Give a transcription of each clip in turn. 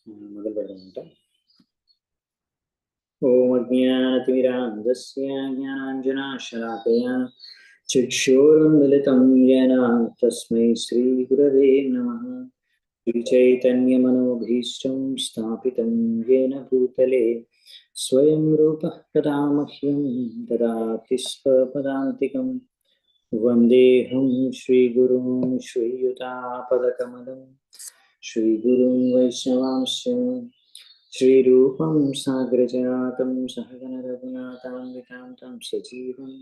మొదలు పెడదామంట. ఓం అజ్ఞానతిమిరాంధస్య జ్ఞానాంజనాశలాకయా చక్షురున్మిలితం येन తస్మై శ్రీగురవే నమః. శ్రీచైతన్యమనోభీష్టం స్థాపితం येन భూతలే స్వయం రూపః కదా మహ్యం దదాతి స్వపదాంతికం. వందేహం శ్రీగురుం శ్రీయుతాపదకమలం శ్రీగురుం వైష్ణవాంశ్చ శ్రీరూపం సాగ్రజాతం సహగణ రఘునాథాన్వితాం తం సజీవం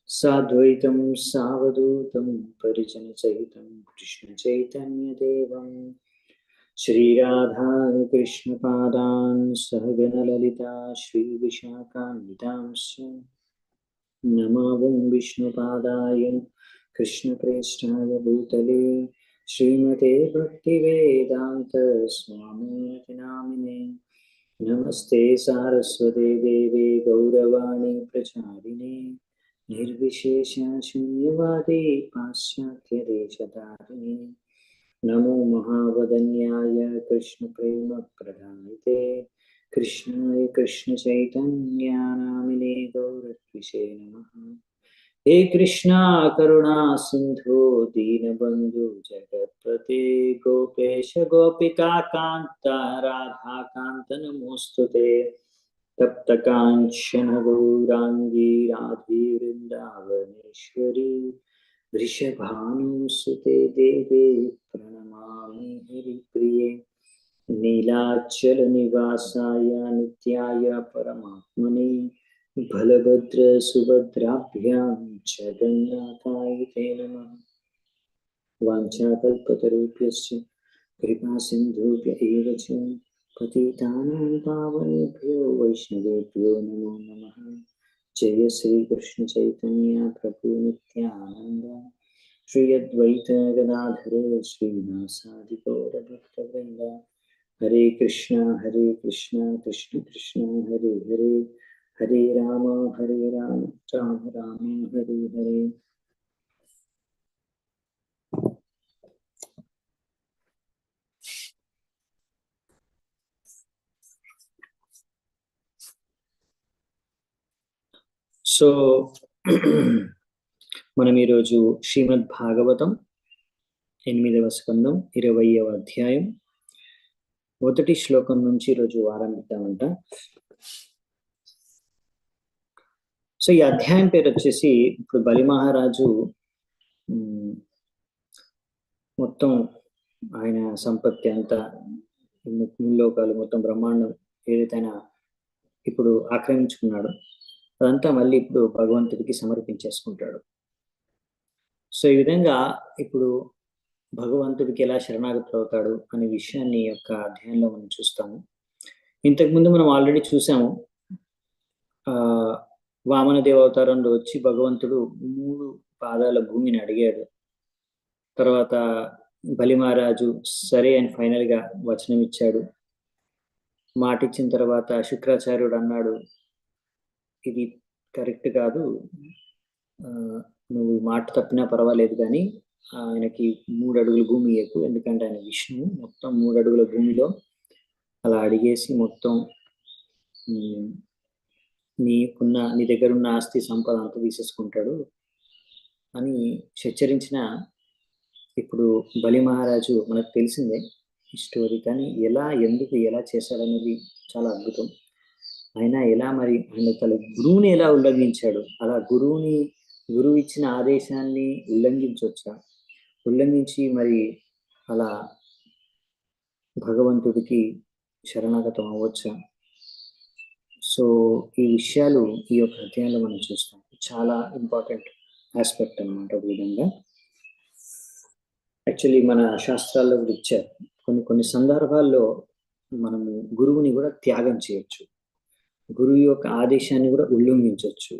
సాద్వైతం సావధూతం పరిజన సహితం కృష్ణ చైతన్యదేవం శ్రీరాధా కృష్ణ పాదాన్ సహగణ లలితా శ్రీ విశాఖాన్వితాంశ్చ నమావం విష్ణుపాదాయ కృష్ణప్రేష్ఠాయ భూతలే శ్రీమతే భక్తివేదాంత స్వామినితి నామినే. నమస్తే సారస్వతే దేవే గౌరవాణి ప్రచారిణే నిర్విశేష శూన్యవాది పాశ్చాత్య దేశధారిణే. నమో మహావదన్యాయ కృష్ణ ప్రేమ ప్రదాయితే కృష్ణాయ కృష్ణ చైతన్య నామినే గౌరత్విషే నమః. హే కృష్ణ కరుణా సింధు దీనబంధు జగత్పతే గోపేశ గోపికా కాంత రాధాకాంత నమోస్తుతే. తప్త కాంచన గౌరాంగీ రాధే వృందావనేశ్వరి వృషభానుసుతే దేవే ప్రణమామి హరిప్రియే. నీలాచల నివాసాయ నిత్యాయ పరమాత్మనే బలభద్ర సుభద్రాభ్యాం జగన్నాథాయ తే నమః. వాంఛాకల్పతరుభ్యశ్చ కృపా సింధుభ్య ఏవ చ పతితానాం పావనేభ్యో వైష్ణవేభ్యో నమో నమః. జయ శ్రీ కృష్ణ చైతన్య ప్రభు నిత్యానంద శ్రీ అద్వైత గదాధర శ్రీవాసాది గౌర భక్తవృంద. హరే కృష్ణ కృష్ణ కృష్ణ హరే హరే హరే రామ రామ రామ హరే హరే. సో మనం ఈరోజు శ్రీమద్ భాగవతం 8వ స్కందం 20వ అధ్యాయం మొదటి శ్లోకం నుంచి ఈరోజు ఆరంభిద్దామంట. సో ఈ అధ్యాయం పేరు వచ్చేసి, ఇప్పుడు బలి మహారాజు మొత్తం ఆయన సంపత్తి అంతా, లోకాలు మొత్తం బ్రహ్మాండం ఏదైతే ఆయన ఇప్పుడు ఆక్రమించుకున్నాడు అదంతా మళ్ళీ ఇప్పుడు భగవంతుడికి సమర్పించేసుకుంటాడు. సో ఈ విధంగా ఇప్పుడు భగవంతుడికి ఎలా శరణాగతి అవుతాడు అనే విషయాన్ని యొక్క అధ్యాయంలో మనం చూస్తాము. ఇంతకుముందు మనం ఆల్రెడీ చూసాము, వామన దేవావతారంలో వచ్చి భగవంతుడు 3 పాదాల భూమిని అడిగాడు. తర్వాత బలి మహారాజు సరే అని ఫైనల్ గా వచనం ఇచ్చాడు. మాట ఇచ్చిన తర్వాత శుక్రాచార్యుడు అన్నాడు, ఇది కరెక్ట్ కాదు, నువ్వు మాట తప్పినా పర్వాలేదు కానీ ఆయనకి 3 అడుగుల భూమి ఇయ్యకు, ఎందుకంటే ఆయన విష్ణువు మొత్తం 3 అడుగుల భూమిలో అలా అడిగేసి మొత్తం నీ దగ్గర ఉన్న ఆస్తి సంపద అంతా తీసేసుకుంటాడు అని హెచ్చరించిన. ఇప్పుడు బలి మహారాజు మనకు తెలిసిందే ఈ స్టోరీ, కానీ ఎందుకు ఎలా చేశాడనేది చాలా అద్భుతం. ఆయన ఎలా మరి ఆయన తన గురువుని ఎలా ఉల్లంఘించాడు, అలా గురువు ఇచ్చిన ఆదేశాన్ని ఉల్లంఘించి మరి అలా భగవంతుడికి శరణాగతం అవ్వచ్చా? సో ఈ విషయాలు ఈ యొక్క అధ్యాయంలో మనం చూస్తాం. చాలా ఇంపార్టెంట్ ఆస్పెక్ట్ అన్నమాట. ఒక విధంగా యాక్చువల్లీ మన శాస్త్రాల్లో కూడా ఇచ్చారు, కొన్ని సందర్భాల్లో మనము గురువుని కూడా త్యాగం చేయొచ్చు, గురువు యొక్క ఆదేశాన్ని కూడా ఉల్లంఘించవచ్చు.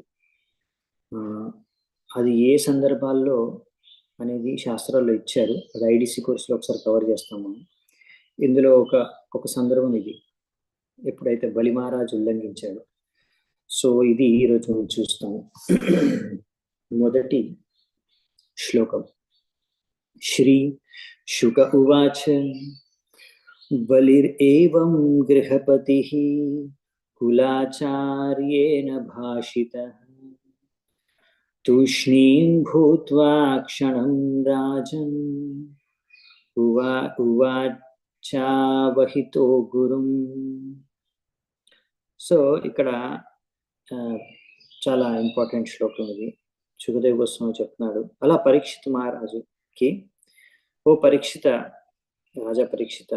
అది ఏ సందర్భాల్లో అనేది శాస్త్రాల్లో ఇచ్చారు. అది ఐడిసి కోర్సులో ఒకసారి కవర్ చేస్తాము. ఇందులో ఒక సందర్భం ఇది, ఎప్పుడైతే బలి మహారాజు ఉల్లంఘించాడు. సో ఇది ఈరోజు మనం చూస్తాము. మొదటి శ్లోకం. శ్రీ శుక ఉవాచ బలిరేవం గృహపతిః కులాచార్యేణ భాషితః తూష్ణీం భూత్వా క్షణం రాజన్ ఉవాచావహితో గురుం. సో ఇక్కడ చాలా ఇంపార్టెంట్ శ్లోకం ఇది. సుఖదేవ్ గోస్వామి చెప్తున్నాడు, అలా పరీక్షిత్ మహారాజుకి, ఓ పరీక్షిత, రాజా పరీక్షిత,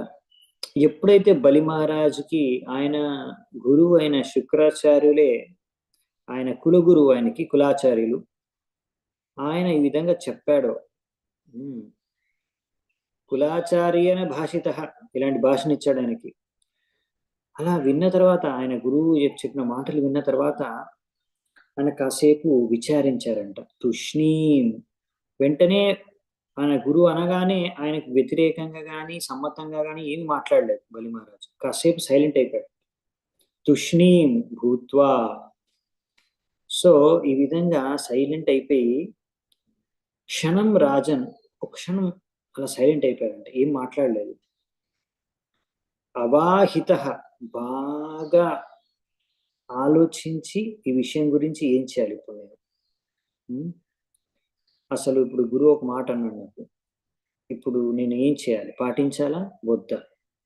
ఎప్పుడైతే బలి మహారాజుకి ఆయన గురువు అయిన శుక్రాచార్యులే ఆయన కులగురువు, ఆయనకి కులాచార్యులు, ఆయన ఈ విధంగా చెప్పాడో, కులాచార్యన భాషిత, ఇలాంటి భాషనిచ్చాడు ఆయనకి. అలా విన్న తర్వాత, ఆయన గురువు చెప్పిన మాటలు విన్న తర్వాత ఆయన కాసేపు విచారించారంట. తుష్ణీం, వెంటనే ఆయన గురువు అనగానే ఆయనకు వ్యతిరేకంగా కానీ సమ్మతంగా కానీ ఏమి మాట్లాడలేదు బలి మహారాజు. కాసేపు సైలెంట్ అయిపోయాడు. తుష్ణీం భూత్వా, సో ఈ విధంగా సైలెంట్ అయిపోయి, క్షణం రాజన్, ఒక క్షణం అలా సైలెంట్ అయిపోయాడంట, ఏం మాట్లాడలేదు. అవాహిత, బాగా ఆలోచించి ఈ విషయం గురించి ఏం చేయాలి ఇప్పుడు నేను, అసలు ఇప్పుడు గురువు ఒక మాట అన్నాడు నాకు, ఇప్పుడు నేను ఏం చేయాలి, పాటించాలా వద్దా,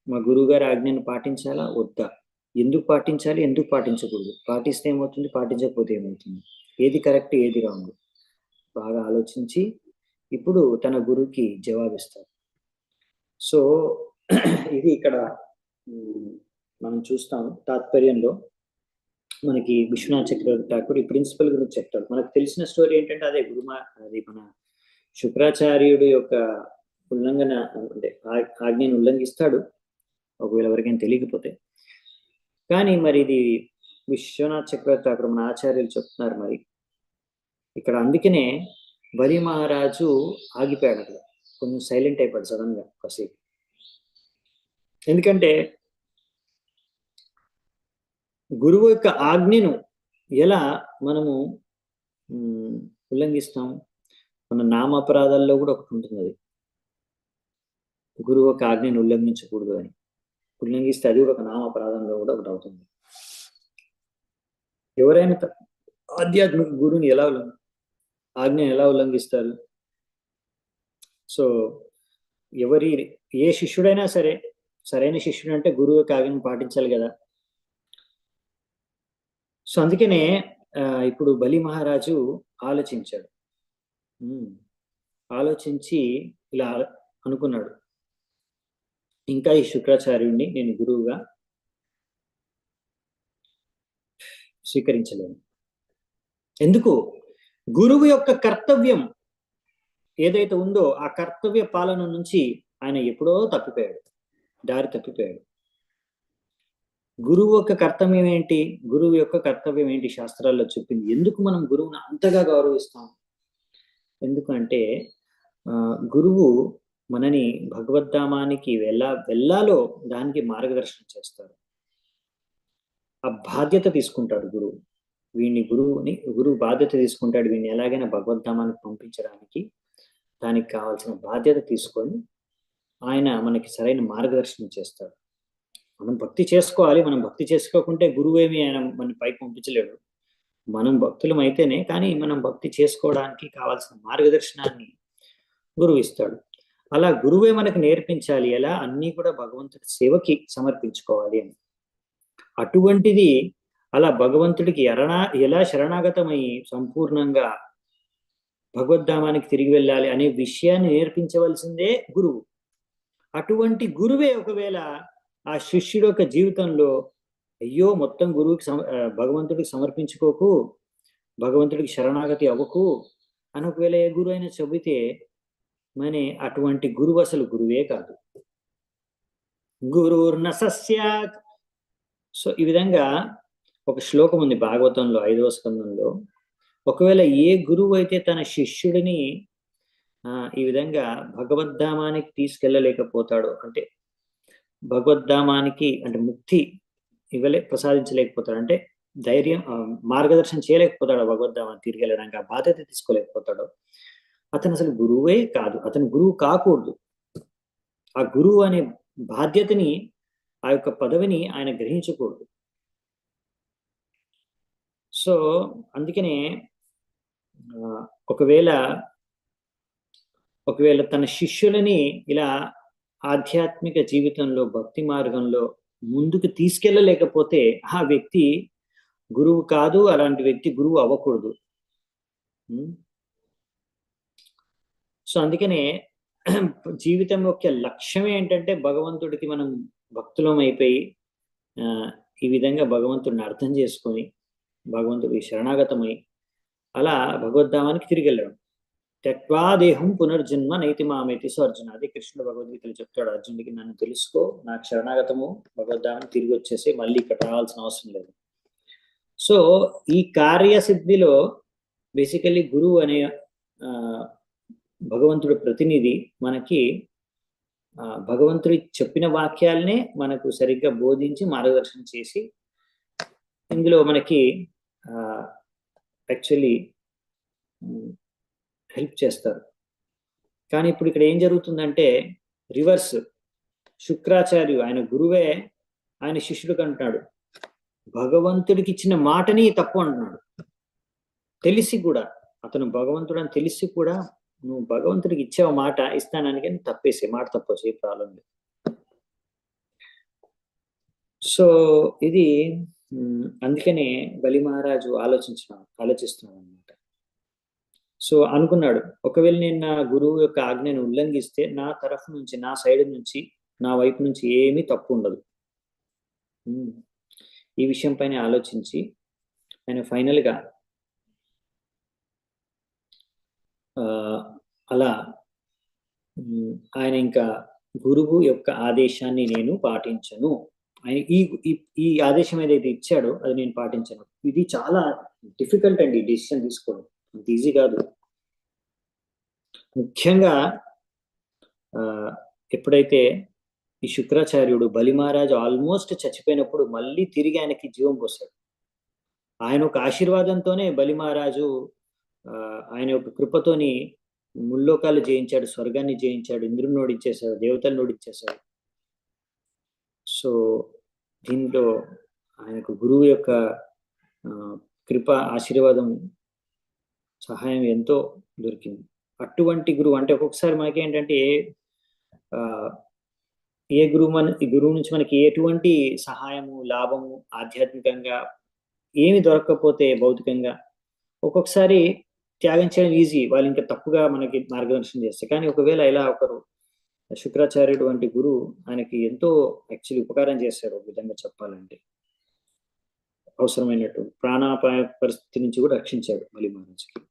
మా గురువు గారి ఆజ్ఞను పాటించాలా వద్దా, ఎందుకు పాటించాలి ఎందుకు పాటించకూడదు, పాటిస్తే ఏమవుతుంది పాటించకపోతే ఏమవుతుంది, ఏది కరెక్ట్ ఏది రాంగ్, బాగా ఆలోచించి ఇప్పుడు తన గురువుకి జవాబిస్తారు. సో ఇది ఇక్కడ మనం చూస్తాం తాత్పర్యంలో. మనకి విశ్వనాథ్ చక్రవర్తి ఠాకూర్ ఈ ప్రిన్సిపల్ గురించి చెప్తాడు. మనకు తెలిసిన స్టోరీ ఏంటంటే అదే అది మన శుక్రాచార్యుడు యొక్క ఉల్లంఘన, అంటే ఆజ్ఞను ఉల్లంఘిస్తాడు ఒకవేళ ఎవరికైనా తెలియకపోతే. కానీ మరి ఇది విశ్వనాథ్ చక్రవర్తి ఠాకూర్ మన ఆచార్యులు చెప్తున్నారు మరి ఇక్కడ. అందుకనే బలి మహారాజు ఆగిపోయాడు అక్కడ, కొంచెం సైలెంట్ అయిపోయాడు సడన్ గా కాసేపు. ఎందుకంటే గురువు యొక్క ఆజ్ఞను ఎలా మనము ఉల్లంఘిస్తాం, మన నామాపరాధాల్లో కూడా ఒకటి ఉంటుంది, అది గురువు యొక్క ఆజ్ఞను ఉల్లంఘించకూడదు అని. ఉల్లంఘిస్తే అది కూడా ఒక నామాపరాధంలో కూడా ఒకటి అవుతుంది. ఎవరైనా ఆధ్యాత్మిక గురువుని ఎలా ఆజ్ఞను ఎలా ఉల్లంఘిస్తారు? సో ఏ శిష్యుడైనా సరే, సరైన శిష్యుడు అంటే గురువు యొక్క ఆజ్ఞను పాటించాలి కదా. సో అందుకనే ఇప్పుడు బలి మహారాజు ఆలోచించాడు. ఆలోచించి ఇలా అనుకున్నాడు, ఇంకా ఈ శుక్రాచార్యుడిని నేను గురువుగా స్వీకరించలేను. ఎందుకు? గురువు యొక్క కర్తవ్యం ఏదైతే ఉందో ఆ కర్తవ్య పాలన నుంచి ఆయన ఎప్పుడో తప్పిపోయాడు, దారి తప్పిపోయాడు. గురువు యొక్క కర్తవ్యం ఏంటి? గురువు యొక్క కర్తవ్యం ఏంటి శాస్త్రాల్లో చెప్పింది. ఎందుకు మనం గురువుని అంతగా గౌరవిస్తాం? ఎందుకంటే గురువు మనని భగవద్ధామానికి వెళ్ళాలో దానికి మార్గదర్శనం చేస్తారు. ఆ బాధ్యత తీసుకుంటాడు గురువు. గురువు బాధ్యత తీసుకుంటాడు, వీడిని ఎలాగైనా భగవద్ధామానికి పంపించడానికి. దానికి కావాల్సిన బాధ్యత తీసుకొని ఆయన మనకి సరైన మార్గదర్శనం చేస్తాడు. మనం భక్తి చేసుకోవాలి. మనం భక్తి చేసుకోకుంటే గురువు ఏమి ఆయన మన పైకి పంపించలేడు. మనం భక్తులం అయితేనే, కానీ మనం భక్తి చేసుకోవడానికి కావాల్సిన మార్గదర్శనాన్ని గురువు ఇస్తాడు. అలా గురువే మనకు నేర్పించాలి ఎలా అన్నీ కూడా భగవంతుడి సేవకి సమర్పించుకోవాలి అని. అటువంటిది అలా భగవంతుడికి ఎలా శరణాగతమై సంపూర్ణంగా భగవద్ధామానికి తిరిగి వెళ్ళాలి అనే విషయాన్ని నేర్పించవలసిందే గురువు. అటువంటి గురువే ఒకవేళ ఆ శిష్యుడు యొక్క జీవితంలో అయ్యో మొత్తం గురువుకి భగవంతుడికి సమర్పించుకోకు, భగవంతుడికి శరణాగతి అవ్వకు అని ఒకవేళ ఏ గురువు అయినా చెబితే మనే అటువంటి గురువు అసలు గురువే కాదు. గురుర్న సస్యాత్. సో ఈ విధంగా ఒక శ్లోకం ఉంది భాగవతంలో 5వ స్కందంలో. ఒకవేళ ఏ గురువు అయితే తన శిష్యుడిని ఈ విధంగా భగవద్ధామానికి తీసుకెళ్ళలేకపోతాడో, అంటే భగవద్ధామానికి అంటే ముక్తి ప్రసాదించలేకపోతాడు, అంటే ధైర్యం మార్గదర్శనం చేయలేకపోతాడు, భగవద్ధామాన్ని తిరిగి వెళ్ళడానికి ఆ బాధ్యత తీసుకోలేకపోతాడు, అతను అసలు గురువే కాదు, అతను గురువు కాకూడదు. ఆ గురువు అనే బాధ్యతని, ఆ యొక్క పదవిని ఆయన గ్రహించకూడదు. సో అందుకనే ఒకవేళ తన శిష్యులని ఇలా ఆధ్యాత్మిక జీవితంలో, భక్తి మార్గంలో ముందుకు తీసుకెళ్ళలేకపోతే ఆ వ్యక్తి గురువు కాదు, అలాంటి వ్యక్తి గురువు అవ్వకూడదు. సో అందుకనే జీవితం యొక్క లక్ష్యమే ఏంటంటే భగవంతుడికి మనం భక్తులం అయిపోయి ఈ విధంగా భగవంతుడిని అర్థం చేసుకొని భగవంతుడికి శరణాగతమై అలా భగవద్ధామానికి తిరిగి వెళ్ళడం. త్యక్వా దేహం పునర్జన్మ నైతి మామేతి. సో అర్జున, అది కృష్ణుడు భగవద్గీతలు చెప్తాడు అర్జునుడికి, నన్ను తెలుసుకో, నాకు శరణాగతము, భగవద్ధామానికి తిరిగి వచ్చేసి మళ్ళీ ఇక్కడ రావాల్సిన అవసరం లేదు. సో ఈ కార్యసిద్ధిలో బేసికలీ గురువు అనే భగవంతుడి ప్రతినిధి మనకి భగవంతుడి చెప్పిన వాక్యాలనే మనకు సరిగ్గా బోధించి మార్గదర్శనం చేసి ఇందులో మనకి యాక్చువల్లీ హెల్ప్ చేస్తారు. కానీ ఇప్పుడు ఇక్కడ ఏం జరుగుతుందంటే రివర్స్. శుక్రాచార్యు ఆయన గురువే ఆయన శిష్యుడికి అంటున్నాడు, భగవంతుడికి ఇచ్చిన మాటని తప్పు అంటున్నాడు. తెలిసి కూడా, అతను భగవంతుడు అని తెలిసి కూడా, నువ్వు భగవంతుడికి ఇచ్చావు మాట, ఇస్తానని కానీ తప్పేసే మాట తప్పొచ్చు, ఏ ప్రాబ్లం లేదు. సో ఇది అందుకనే బలి మహారాజు ఆలోచిస్తున్నాడు అనమాట. సో అనుకున్నాడు, ఒకవేళ నేను నా గురువు యొక్క ఆజ్ఞను ఉల్లంఘిస్తే నా తరఫు నుంచి, నా సైడ్ నుంచి, నా వైపు నుంచి ఏమీ తప్పు ఉండదు. ఈ విషయం పైన ఆలోచించి ఆయన ఫైనల్గా అలా ఆయన ఇంకా గురువు యొక్క ఆదేశాన్ని నేను పాటించను, ఆయన ఈ ఆదేశం ఏదైతే ఇచ్చాడో అది నేను పాటించను. ఇది చాలా డిఫికల్ట్ అండి డిసిషన్ తీసుకోవడం, అంత ఈజీ కాదు. ముఖ్యంగా ఎప్పుడైతే ఈ శుక్రాచార్యుడు బలి మహారాజు ఆల్మోస్ట్ చచ్చిపోయినప్పుడు మళ్ళీ తిరిగి ఆయనకి జీవం పోసాడు. ఆయన ఒక ఆశీర్వాదంతోనే బలి మహారాజు ఆయన యొక్క కృపతోని ముల్లోకాలు జయించాడు, స్వర్గాన్ని జయించాడు, ఇంద్రుని నోడిచ్చేశాడు, దేవతలు నోడిచ్చేశాడు. సో దీంట్లో ఆయనకు గురువు యొక్క కృప, ఆశీర్వాదం, సహాయం ఎంతో దొరికింది. అటువంటి గురువు అంటే ఒక్కొక్కసారి మనకి ఏంటంటే ఏ గురువు నుంచి మనకి ఎటువంటి సహాయము, లాభము, ఆధ్యాత్మికంగా ఏమి దొరకకపోతే భౌతికంగా ఒక్కొక్కసారి త్యాగం చేయడం ఈజీ, వాళ్ళు ఇంకా తప్పుగా మనకి మార్గదర్శనం చేస్తారు. కానీ ఒకవేళ ఇలా ఒకరు శుక్రాచార్యుడు వంటి గురువు ఆయనకి ఎంతో యాక్చువల్లీ ఉపకారం చేశారు. ఒక విధంగా చెప్పాలంటే అవసరమైనట్టు ప్రాణాపాయ పరిస్థితి నుంచి కూడా రక్షించాడు బలి మహారాజుకి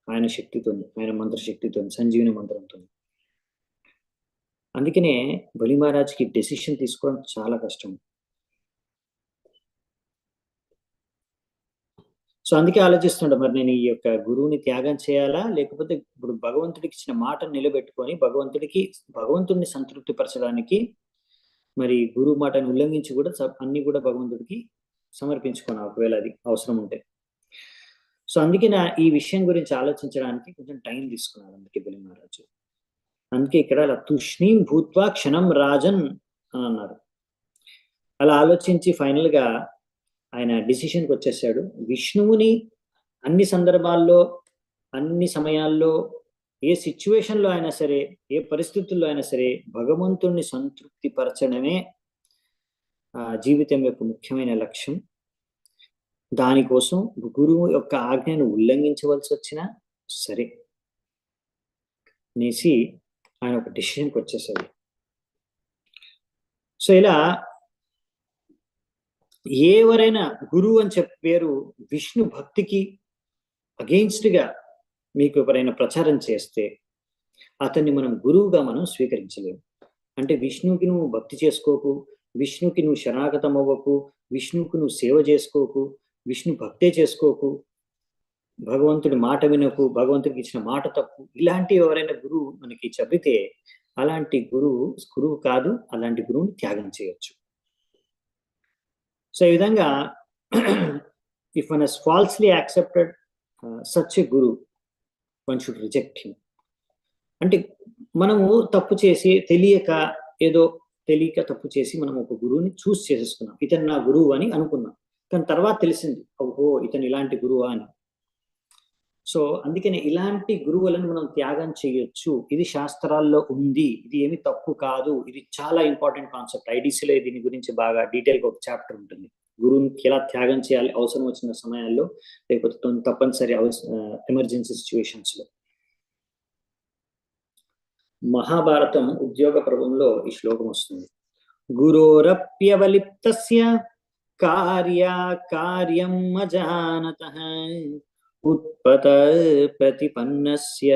ఆయన శక్తితో, ఆయన మంత్రశక్తితో, సంజీవని మంత్రంతో. అందుకనే బలి మహారాజుకి డెసిషన్ తీసుకోవడం చాలా కష్టం. సో అందుకే ఆలోచిస్తుండే, మరి నేను ఈ యొక్క గురువుని త్యాగం చేయాలా, లేకపోతే ఇప్పుడు భగవంతుడికి ఇచ్చిన మాటను నిలబెట్టుకొని భగవంతుడిని సంతృప్తి పరచడానికి మరి గురువు మాటను ఉల్లంఘించి కూడా అన్ని కూడా భగవంతుడికి సమర్పించుకోను ఒకవేళ అది అవసరం ఉంటే. సో అందుకే ఈ విషయం గురించి ఆలోచించడానికి కొంచెం టైం తీసుకున్నాడు అందుకే బలి మహారాజు. అందుకే ఇక్కడ అలా తుష్ణీం భూత్వా క్షణం రాజన్ అని అన్నారు. అలా ఆలోచించి ఫైనల్ గా ఆయన డిసిషన్కి వచ్చేసాడు. విష్ణువుని అన్ని సందర్భాల్లో, అన్ని సమయాల్లో, ఏ సిచ్యువేషన్లో అయినా సరే, ఏ పరిస్థితుల్లో అయినా సరే భగవంతుణ్ణి సంతృప్తి పరచడమే జీవితం యొక్క ముఖ్యమైన లక్ష్యం. దానికోసం గురువు యొక్క ఆజ్ఞను ఉల్లంఘించవలసి వచ్చినా సరే అనేసి ఆయన ఒక డిసిషన్కి వచ్చేసాడు. సో ఇలా ఎవరైనా గురువు అని చెప్పారు విష్ణు భక్తికి అగెయిన్స్ట్ గా మీకు ఎవరైనా ప్రచారం చేస్తే అతన్ని మనం గురువుగా మనం స్వీకరించలేము. అంటే విష్ణువుకి నువ్వు భక్తి చేసుకోకు, విష్ణుకి నువ్వు శరణాగతం అవ్వకు, విష్ణువుకి నువ్వు సేవ చేసుకోకు, విష్ణు భక్తే చేసుకోకు, భగవంతుడి మాట వినకు, భగవంతుడికి ఇచ్చిన మాట తప్పు, ఇలాంటి ఎవరైనా గురువు మనకి చెబితే అలాంటి గురువు కాదు, అలాంటి గురువుని త్యాగం చేయొచ్చు. సో ఈ విధంగా if one has falsely accepted such a Guru, one should reject him. అంటే మనము తప్పు చేసి తెలియక ఏదో తెలియక తప్పు చేసి మనం ఒక గురువుని చూస్ చేసేసుకున్నాం, ఇతను నా గురువు అని అనుకున్నాం. కానీ తర్వాత తెలిసింది, ఓహో ఇతను ఇలాంటి గురువా అని. సో అందుకనే ఇలాంటి గురువులను మనం త్యాగం చేయొచ్చు, ఇది శాస్త్రాల్లో ఉంది, ఇది ఏమి తప్పు కాదు. ఇది చాలా ఇంపార్టెంట్ కాన్సెప్ట్. ఐడిసిలో దీని గురించి బాగా డీటెయిల్గా ఒక చాప్టర్ ఉంటుంది, గురువుని ఎలా త్యాగం చేయాలి అవసరం వచ్చిన సమయాల్లో, లేకపోతే తప్పనిసరి ఎమర్జెన్సీ సిచ్యువేషన్స్ లో. మహాభారతం ఉద్యోగ పర్వంలో ఈ శ్లోకం వస్తుంది. గురోరప్యవలిప్తస్య కార్యం అజానతః ఉత్పత ప్రతిపన్నస్య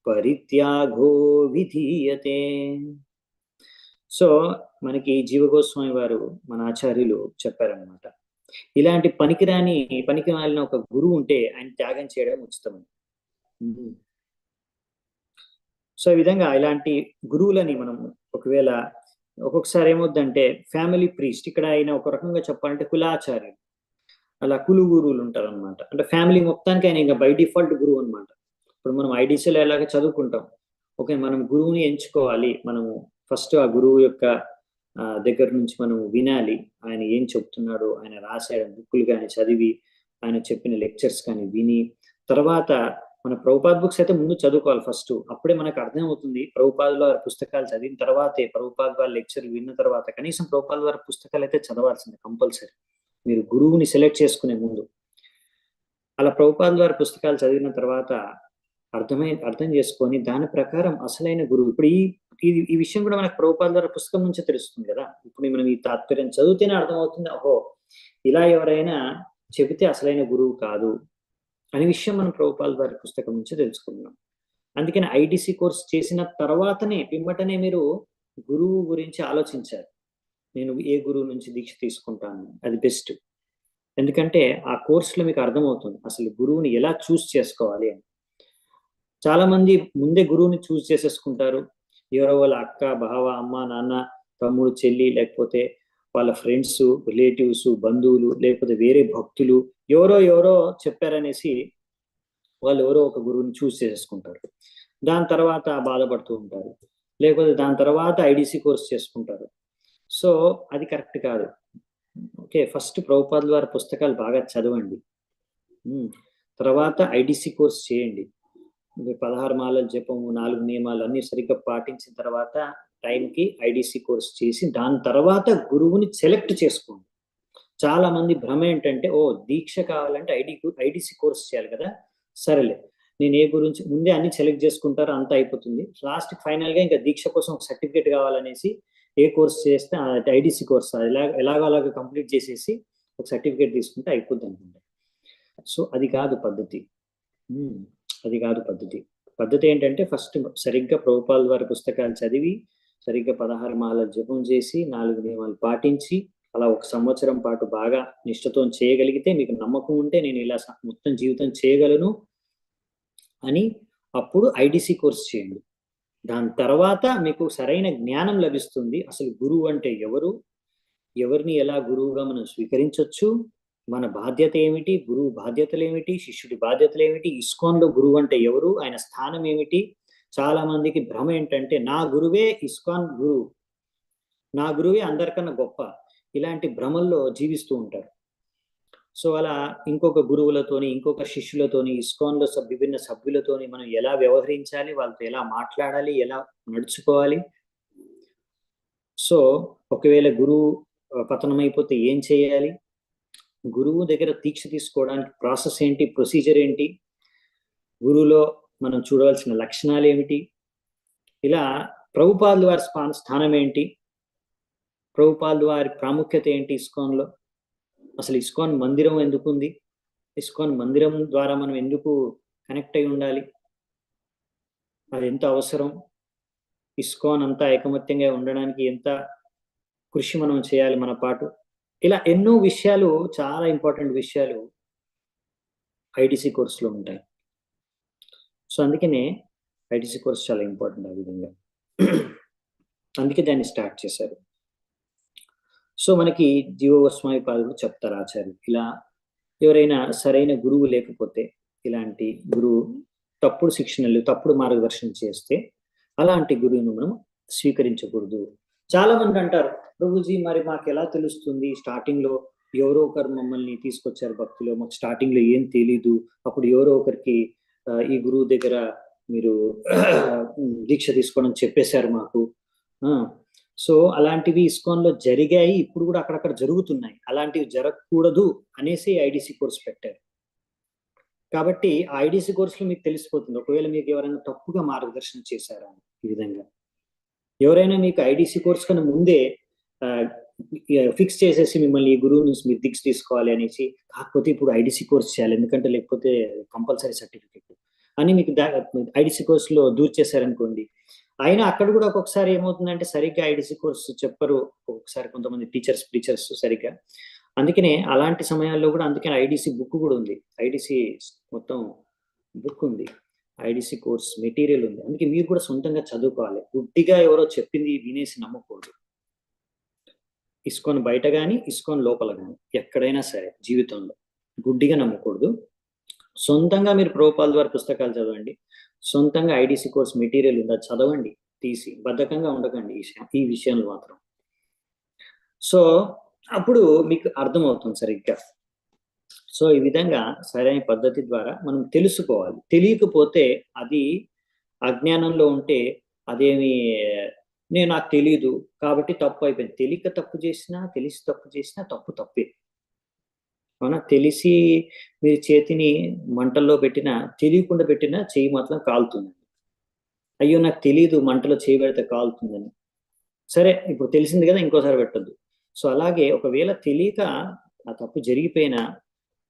పరిత్యాగో విధీయతే. సో మనకి జీవగోస్వామి వారు మన ఆచార్యులు చెప్పారనమాట, ఇలాంటి పనికి మాలిన ఒక గురువు ఉంటే ఆయన త్యాగం చేయడం ఉచితం. సో ఈ విధంగా ఇలాంటి గురువులని మనం ఒకవేళ ఒక్కొక్కసారి ఏమవుద్దంటే ఫ్యామిలీ ప్రీస్ట్, ఇక్కడ ఆయన ఒక రకంగా చెప్పాలంటే కులాచార్యులు, అలా కులు గురువులు ఉంటారు అనమాట. అంటే ఫ్యామిలీ మొత్తానికి ఆయన ఇంకా బై డిఫాల్ట్ గురువు అనమాట. ఇప్పుడు మనం ఐడిసిలో ఎలాగ చదువుకుంటాం, ఓకే మనం గురువుని ఎంచుకోవాలి, మనము ఫస్ట్ ఆ గురువు యొక్క దగ్గర నుంచి మనం వినాలి, ఆయన ఏం చెప్తున్నాడు, ఆయన రాసే బుక్కులు కానీ చదివి, ఆయన చెప్పిన లెక్చర్స్ కానీ విని, తర్వాత మన ప్రభుపాద్ బుక్స్ అయితే ముందు చదువుకోవాలి ఫస్ట్, అప్పుడే మనకు అర్థం అవుతుంది. ప్రభుపాద్ వారి పుస్తకాలు చదివిన తర్వాతే, ప్రభుపాద్ వారి లెక్చర్ విన్న తర్వాత, కనీసం ప్రభుపాద్ వారి పుస్తకాలు అయితే చదవాల్సిందే కంపల్సరీ, మీరు గురువుని సెలెక్ట్ చేసుకునే ముందు. అలా ప్రభుపాద్ వారి పుస్తకాలు చదివిన తర్వాత అర్థం చేసుకొని దాని ప్రకారం అసలైన గురువు, ఇప్పుడు ఈ విషయం కూడా మనకు ప్రభుపాద్ వారి పుస్తకం నుంచి తెలుస్తుంది కదా. ఇప్పుడు మనం ఈ తాత్పర్యం చదివితేనే అర్థమవుతుంది, ఓహో ఇలా ఎవరైనా చెబితే అసలైన గురువు కాదు అనే విషయం మనం ప్రభుపాద్ వారి పుస్తకం నుంచి తెలుసుకున్నాం. అందుకని ఐడిసి కోర్స్ చేసిన తర్వాతనే పిమ్మటనే మీరు గురువు గురించి ఆలోచించాలి, నేను ఏ గురువు నుంచి దీక్ష తీసుకుంటాను, అది బెస్ట్. ఎందుకంటే ఆ కోర్సులో మీకు అర్థమవుతుంది అసలు గురువుని ఎలా చూస్ చేసుకోవాలి అని. చాలా మంది ముందే గురువుని చూస్ చేసేసుకుంటారు, ఎవరో వాళ్ళ అక్క బావ అమ్మ నాన్న తమ్ముడు చెల్లి, లేకపోతే వాళ్ళ ఫ్రెండ్స్ రిలేటివ్స్ బంధువులు, లేకపోతే వేరే భక్తులు ఎవరో చెప్పారనేసి వాళ్ళు ఎవరో ఒక గురువుని చూస్ చేసేసుకుంటారు. దాని తర్వాత బాధపడుతూ ఉంటారు, లేకపోతే దాని తర్వాత ఐడిసి కోర్స్ చేసుకుంటారు. సో అది కరెక్ట్ కాదు. ఓకే, ఫస్ట్ ప్రభుపాద్ వారి పుస్తకాలు బాగా చదవండి, తర్వాత ఐడిసి కోర్స్ చేయండి. 16 మాలల జపము 4 నియమాలు అన్ని సరిగ్గా పాటించిన తర్వాత టైంకి ఐడిసి కోర్స్ చేసి దాని తర్వాత గురువుని సెలెక్ట్ చేసుకోండి. చాలా మంది భ్రమ ఏంటంటే, ఓ దీక్ష కావాలంటే ఐడిసి కోర్స్ చేయాలి కదా, సరేలే నేను ఏ గురించి ముందే అన్ని సెలెక్ట్ చేసుకుంటారు, అంతా అయిపోతుంది, లాస్ట్ ఫైనల్ గా ఇంకా దీక్ష కోసం ఒక సర్టిఫికేట్ కావాలనేసి ఏ కోర్స్ చేస్తే ఐడిసి కోర్స్ ఎలాగో కంప్లీట్ చేసేసి ఒక సర్టిఫికేట్ తీసుకుంటే అయిపోద్ది అనుకుంటా. సో అది కాదు పద్ధతి, అది కాదు పద్ధతి. పద్ధతి ఏంటంటే ఫస్ట్ సరిగ్గా ప్రభుపాద్ వారి పుస్తకాలు చదివి, సరిగ్గా 16 మాలలు జపం చేసి 4 నియమాలు పాటించి, అలా 1 సంవత్సరం పాటు బాగా నిష్ఠతో చేయగలిగితే, మీకు నమ్మకం ఉంటే నేను ఇలా మొత్తం జీవితం చేయగలను అని, అప్పుడు ఐడిసి కోర్స్ చేయండి. దాని తర్వాత మీకు సరైన జ్ఞానం లభిస్తుంది, అసలు గురువు అంటే ఎవరు, ఎవరిని ఎలా గురువుగా మనం స్వీకరించవచ్చు, మన బాధ్యత ఏమిటి, గురువు బాధ్యతలు ఏమిటి, శిష్యుడి బాధ్యతలు ఏమిటి, ఇస్కాన్లో గురువు అంటే ఎవరు, ఆయన స్థానం ఏమిటి. చాలా మందికి భ్రమ ఏంటంటే నా గురువే ఇస్కాన్ గురువు, నా గురువే అందరికన్నా గొప్ప, ఇలాంటి భ్రమల్లో జీవిస్తూ ఉంటారు. సో అలా ఇంకొక గురువులతోని, ఇంకొక శిష్యులతోని, ఇస్కాన్లో విభిన్న సభ్యులతోని మనం ఎలా వ్యవహరించాలి, వాళ్ళతో ఎలా మాట్లాడాలి, ఎలా నడుచుకోవాలి. సో ఒకవేళ గురువు పతనమైపోతే ఏం చేయాలి, గురువు దగ్గర దీక్ష తీసుకోవడానికి ప్రాసెస్ ఏంటి, ప్రొసీజర్ ఏంటి, గురువులో మనం చూడవలసిన లక్షణాలు ఏమిటి, ఇలా ప్రభుపాదుల వారి స్థానం ఏంటి, ప్రభుపాదుల వారి ప్రాముఖ్యత ఏంటి ఇస్కాన్లో, అసలు ఇస్కాన్ మందిరం ఎందుకు ఉంది, ఇస్కాన్ మందిరం ద్వారా మనం ఎందుకు కనెక్ట్ అయి ఉండాలి, అది ఎంత అవసరం, ఇస్కాన్ అంతా ఐకమత్యంగా ఉండడానికి ఎంత కృషి మనం చేయాలి మన పాటు. ఇలా ఎన్నో విషయాలు, చాలా ఇంపార్టెంట్ విషయాలు ఐడిసి కోర్సులో ఉంటాయి. సో అందుకనే ఐడిసి కోర్స్ చాలా ఇంపార్టెంట్ ఆ విధంగా, అందుకే దాన్ని స్టార్ట్ చేశారు. సో మనకి జీవగోస్వామి పాదులు చెప్తారు ఆచార్యులు, ఇలా ఎవరైనా సరైన గురువు లేకపోతే, ఇలాంటి గురువు తప్పుడు శిక్షణలు తప్పుడు మార్గదర్శనం చేస్తే అలాంటి గురువును మనం స్వీకరించకూడదు. చాలా మంది అంటారు, ప్రభుజీ మరి మాకు ఎలా తెలుస్తుంది, స్టార్టింగ్ లో ఎవరో ఒకరు మమ్మల్ని తీసుకొచ్చారు భక్తిలో, మాకు స్టార్టింగ్ లో ఏం తెలీదు, అప్పుడు ఎవరో ఒకరికి ఈ గురువు దగ్గర మీరు దీక్ష తీసుకోవడం చెప్పేశారు మాకు. సో అలాంటివి ఇస్కాన్ లో జరిగాయి, ఇప్పుడు కూడా అక్కడక్కడ జరుగుతున్నాయి. అలాంటివి జరగకూడదు అనేసి ఐడిసి కోర్స్ పెట్టారు. కాబట్టి ఆ ఐడిసి కోర్సులో మీకు తెలిసిపోతుంది ఒకవేళ మీకు ఎవరైనా తప్పుగా మార్గదర్శనం చేశారా ఈ విధంగా. ఎవరైనా మీకు ఐడిసి కోర్స్ కన్నా ముందే ఫిక్స్ చేసేసి మిమ్మల్ని ఈ గురువు నుంచి మీరు దీక్ష తీసుకోవాలి అనేసి, కాకపోతే ఇప్పుడు ఐడిసి కోర్స్ చేయాలి ఎందుకంటే లేకపోతే కంపల్సరీ సర్టిఫికెట్ అని మీకు ఐడిసి కోర్స్ లో దూర్ చేశారనుకోండి, అయినా అక్కడ కూడా ఒక్కొక్కసారి ఏమవుతుందంటే సరిగ్గా ఐడిసి కోర్స్ చెప్పరు ఒక్కొక్కసారి కొంతమంది టీచర్స్ సరిగ్గా. అందుకనే అలాంటి సమయాల్లో కూడా అందుకని ఐడిసి బుక్ కూడా ఉంది, ఐడిసి మొత్తం బుక్ ఉంది, ఐడిసి కోర్స్ మెటీరియల్ ఉంది. అందుకే మీరు కూడా సొంతంగా చదువుకోవాలి, గుడ్డిగా ఎవరో చెప్పింది వినేసి నమ్మకూడదు. ఇస్కాన్ బయట కానీ ఇస్కాన్ లోపల కానీ ఎక్కడైనా సరే జీవితంలో గుడ్డిగా నమ్మకూడదు. సొంతంగా మీరు ప్రభుపాద ద్వారా పుస్తకాలు చదవండి, సొంతంగా ఐడిసి కోర్స్ మెటీరియల్ ఉందా చదవండి, తీసి బద్ధకంగా ఉండకండి ఈ విషయంలో మాత్రం. సో అప్పుడు మీకు అర్థమవుతుంది సరిగ్గా. సో ఈ విధంగా సరైన పద్ధతి ద్వారా మనం తెలుసుకోవాలి. తెలియకపోతే అది అజ్ఞానంలో ఉంటే అదేమి నాకు తెలియదు కాబట్టి తప్పు అయిపోయింది. తెలియక తప్పు చేసినా తెలిసి తప్పు చేసినా తప్పే. అవునా? తెలిసి మీరు చేతిని మంటల్లో పెట్టినా తెలియకుండా పెట్టినా చెయ్యి మాత్రం కాలుతుంది. అయ్యో నాకు తెలియదు మంటలో చేయి పెడితే కాలుతుందని, సరే ఇప్పుడు తెలిసింది కదా ఇంకోసారి పెట్టద్దు. సో అలాగే ఒకవేళ తెలియక ఆ తప్పు జరిగిపోయినా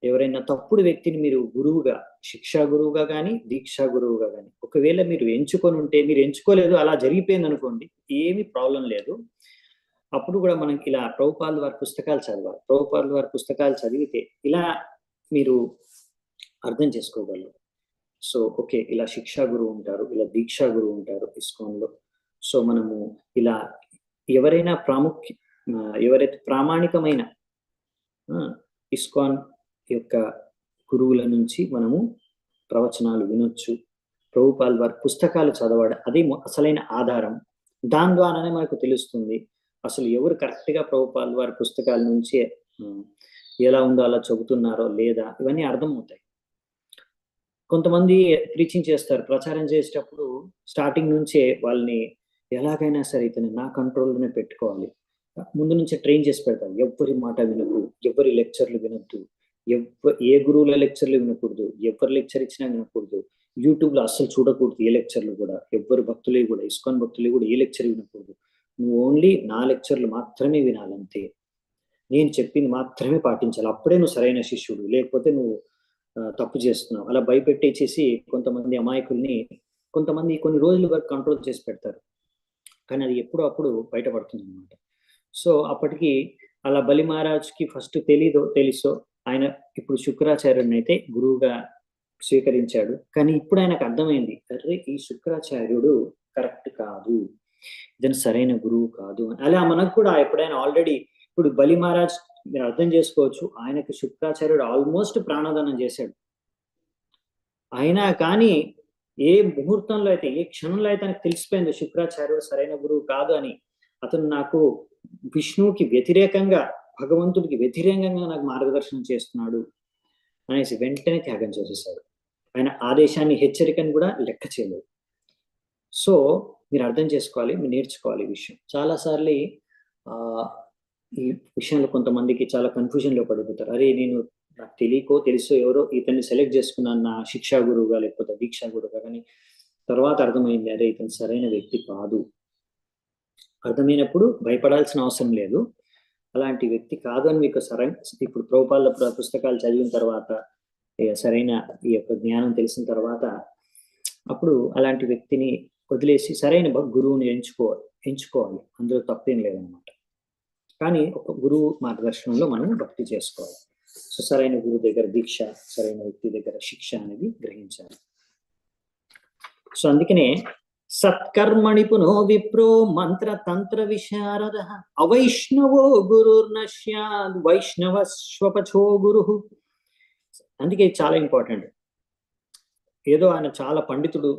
ఎవరైనా తప్పుడు వ్యక్తిని మీరు గురువుగా, శిక్షా గురువుగా కానీ దీక్షా గురువుగా కానీ ఒకవేళ మీరు ఎంచుకొని ఉంటే, మీరు ఎంచుకోలేదు అలా జరిగిపోయింది అనుకోండి, ఏమీ ప్రాబ్లం లేదు. అప్పుడు కూడా మనం ఇలా ప్రభుపాద వారి పుస్తకాలు చదవాలి. ప్రభుపాద వారి పుస్తకాలు చదివితే ఇలా మీరు అర్థం చేసుకోగలరు. సో ఓకే, ఇలా శిక్షా గురువు ఉంటారు, ఇలా దీక్షా గురువు ఉంటారు ఇస్కాన్లో. సో మనము ఇలా ఎవరైతే ప్రామాణికమైన ఇస్కాన్ యొక్క గురువుల నుంచి మనము ప్రవచనాలు వినొచ్చు, ప్రభుపాద వారి పుస్తకాలు చదవడం అదే అసలైన ఆధారం. దాని ద్వారానే మనకు తెలుస్తుంది అసలు ఎవరు కరెక్ట్గా ప్రభుపాద వారి పుస్తకాల నుంచి ఎలా ఉందో అలా చెబుతున్నారో లేదా, ఇవన్నీ అర్థమవుతాయి. కొంతమంది ప్రీచింగ్ చేస్తారు, ప్రచారం చేసేటప్పుడు స్టార్టింగ్ నుంచే వాళ్ళని ఎలాగైనా సరే ఇతను నా కంట్రోల్లోనే పెట్టుకోవాలి, ముందు నుంచే ట్రైన్ చేసి పెడతారు. ఎవరి మాట వినకు, ఎవరి లెక్చర్లు వినొద్దు, ఏ గురువుల లెక్చర్లు వినకూడదు, ఎవరి లెక్చర్ ఇచ్చినా వినకూడదు, యూట్యూబ్లో అస్సలు చూడకూడదు ఏ లెక్చర్లు కూడా, ఎవరి భక్తులే కూడా ఇస్కాన్ భక్తులే కూడా ఏ లెక్చర్ వినకూడదు, నువ్వు ఓన్లీ నా లెక్చర్లు మాత్రమే వినాలంతే, నేను చెప్పింది మాత్రమే పాటించాలి, అప్పుడే నువ్వు సరైన శిష్యుడు, లేకపోతే నువ్వు తప్పు చేస్తున్నావు. అలా భయపెట్టేసేసి కొంతమంది అమాయకుల్ని కొంతమంది కొన్ని రోజుల వరకు కంట్రోల్ చేసి పెడతారు, కానీ అది ఎప్పుడో అప్పుడు బయటపడుతుంది అనమాట. సో అప్పటికి అలా బలి మహారాజ్కి ఫస్ట్ తెలుసో ఆయన ఇప్పుడు శుక్రాచార్యుని అయితే గురువుగా స్వీకరించాడు. కానీ ఇప్పుడు ఆయనకు అర్థమైంది, అరే ఈ శుక్రాచార్యుడు కరెక్ట్ కాదు, ఇతను సరైన గురువు కాదు అని. అలా మనకు కూడా ఎప్పుడైనా ఆల్రెడీ ఇప్పుడు బలి మహారాజ్ మీరు అర్థం చేసుకోవచ్చు, ఆయనకు శుక్రాచార్యుడు ఆల్మోస్ట్ ప్రాణదానం చేశాడు. అయినా కానీ ఏ ముహూర్తంలో అయితే, ఏ క్షణంలో అయితే ఆయనకు తెలిసిపోయింది శుక్రాచార్యుడు సరైన గురువు కాదు అని, అతను నాకు విష్ణువుకి వ్యతిరేకంగా, భగవంతుడికి వ్యతిరేకంగా నాకు మార్గదర్శనం చేస్తున్నాడు అనేసి వెంటనే త్యాగం చేసేసాడు. ఆయన ఆదేశాన్ని, హెచ్చరికను కూడా లెక్క చేయలేదు. సో మీరు అర్థం చేసుకోవాలి, మీరు నేర్చుకోవాలి ఈ విషయం. చాలాసార్లు ఈ విషయంలో కొంతమందికి చాలా కన్ఫ్యూజన్లో పడిపోతారు. అరే నేను నాకు తెలియకో తెలుసో ఎవరో ఇతన్ని సెలెక్ట్ చేసుకున్నాను నా శిక్షా గురువుగా లేకపోతే దీక్షా గురువుగా, కానీ తర్వాత అర్థమైంది అరే ఇతను సరైన వ్యక్తి కాదు. అర్థమైనప్పుడు భయపడాల్సిన అవసరం లేదు, అలాంటి వ్యక్తి కాదు అని మీకు ఇప్పుడు ప్రభుపాద పుస్తకాలు చదివిన తర్వాత, సరైన ఈ యొక్క జ్ఞానం తెలిసిన తర్వాత అప్పుడు అలాంటి వ్యక్తిని వదిలేసి సరైన గురువుని ఎంచుకోవాలి, అందులో తప్పేం లేదనమాట. కానీ ఒక గురువు మార్గదర్శనంలో మనం భక్తి చేసుకోవాలి. సో సరైన గురువు దగ్గర దీక్ష, సరైన వ్యక్తి దగ్గర శిక్ష అనేది గ్రహించాలి. సో అందుకనే సత్కర్మణి పునో విప్రో మంత్ర తంత్ర విశారద అవైష్ణవో గురుర్నశ్యాద్ వైష్ణవస్వపచో గురు. అందుకే చాలా ఇంపార్టెంట్. ఏదో ఆయన చాలా పండితుడు,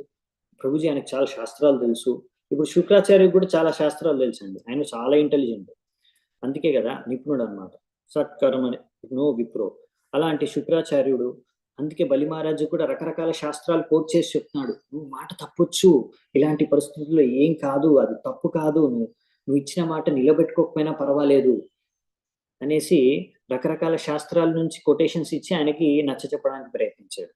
ప్రభుజీ ఆయనకు చాలా శాస్త్రాలు తెలుసు, ఇప్పుడు శుక్రాచార్య కూడా చాలా శాస్త్రాలు తెలుసండి, ఆయన చాలా ఇంటెలిజెంట్, అందుకే కదా నిపుణుడు అనమాట. సత్కర్మ నో విప్రో, అలాంటి శుక్రాచార్యుడు. అందుకే బలి మహారాజు కూడా రకరకాల శాస్త్రాలు కోట్ చేసి చెప్తున్నాడు, నువ్వు మాట తప్పొచ్చు, ఇలాంటి పరిస్థితుల్లో ఏం కాదు, అది తప్పు కాదు, నువ్వు ఇచ్చిన మాట నిలబెట్టుకోకపోయినా పర్వాలేదు అనేసి రకరకాల శాస్త్రాల నుంచి కొటేషన్స్ ఇచ్చి ఆయనకి నచ్చ చెప్పడానికి ప్రయత్నించాడు.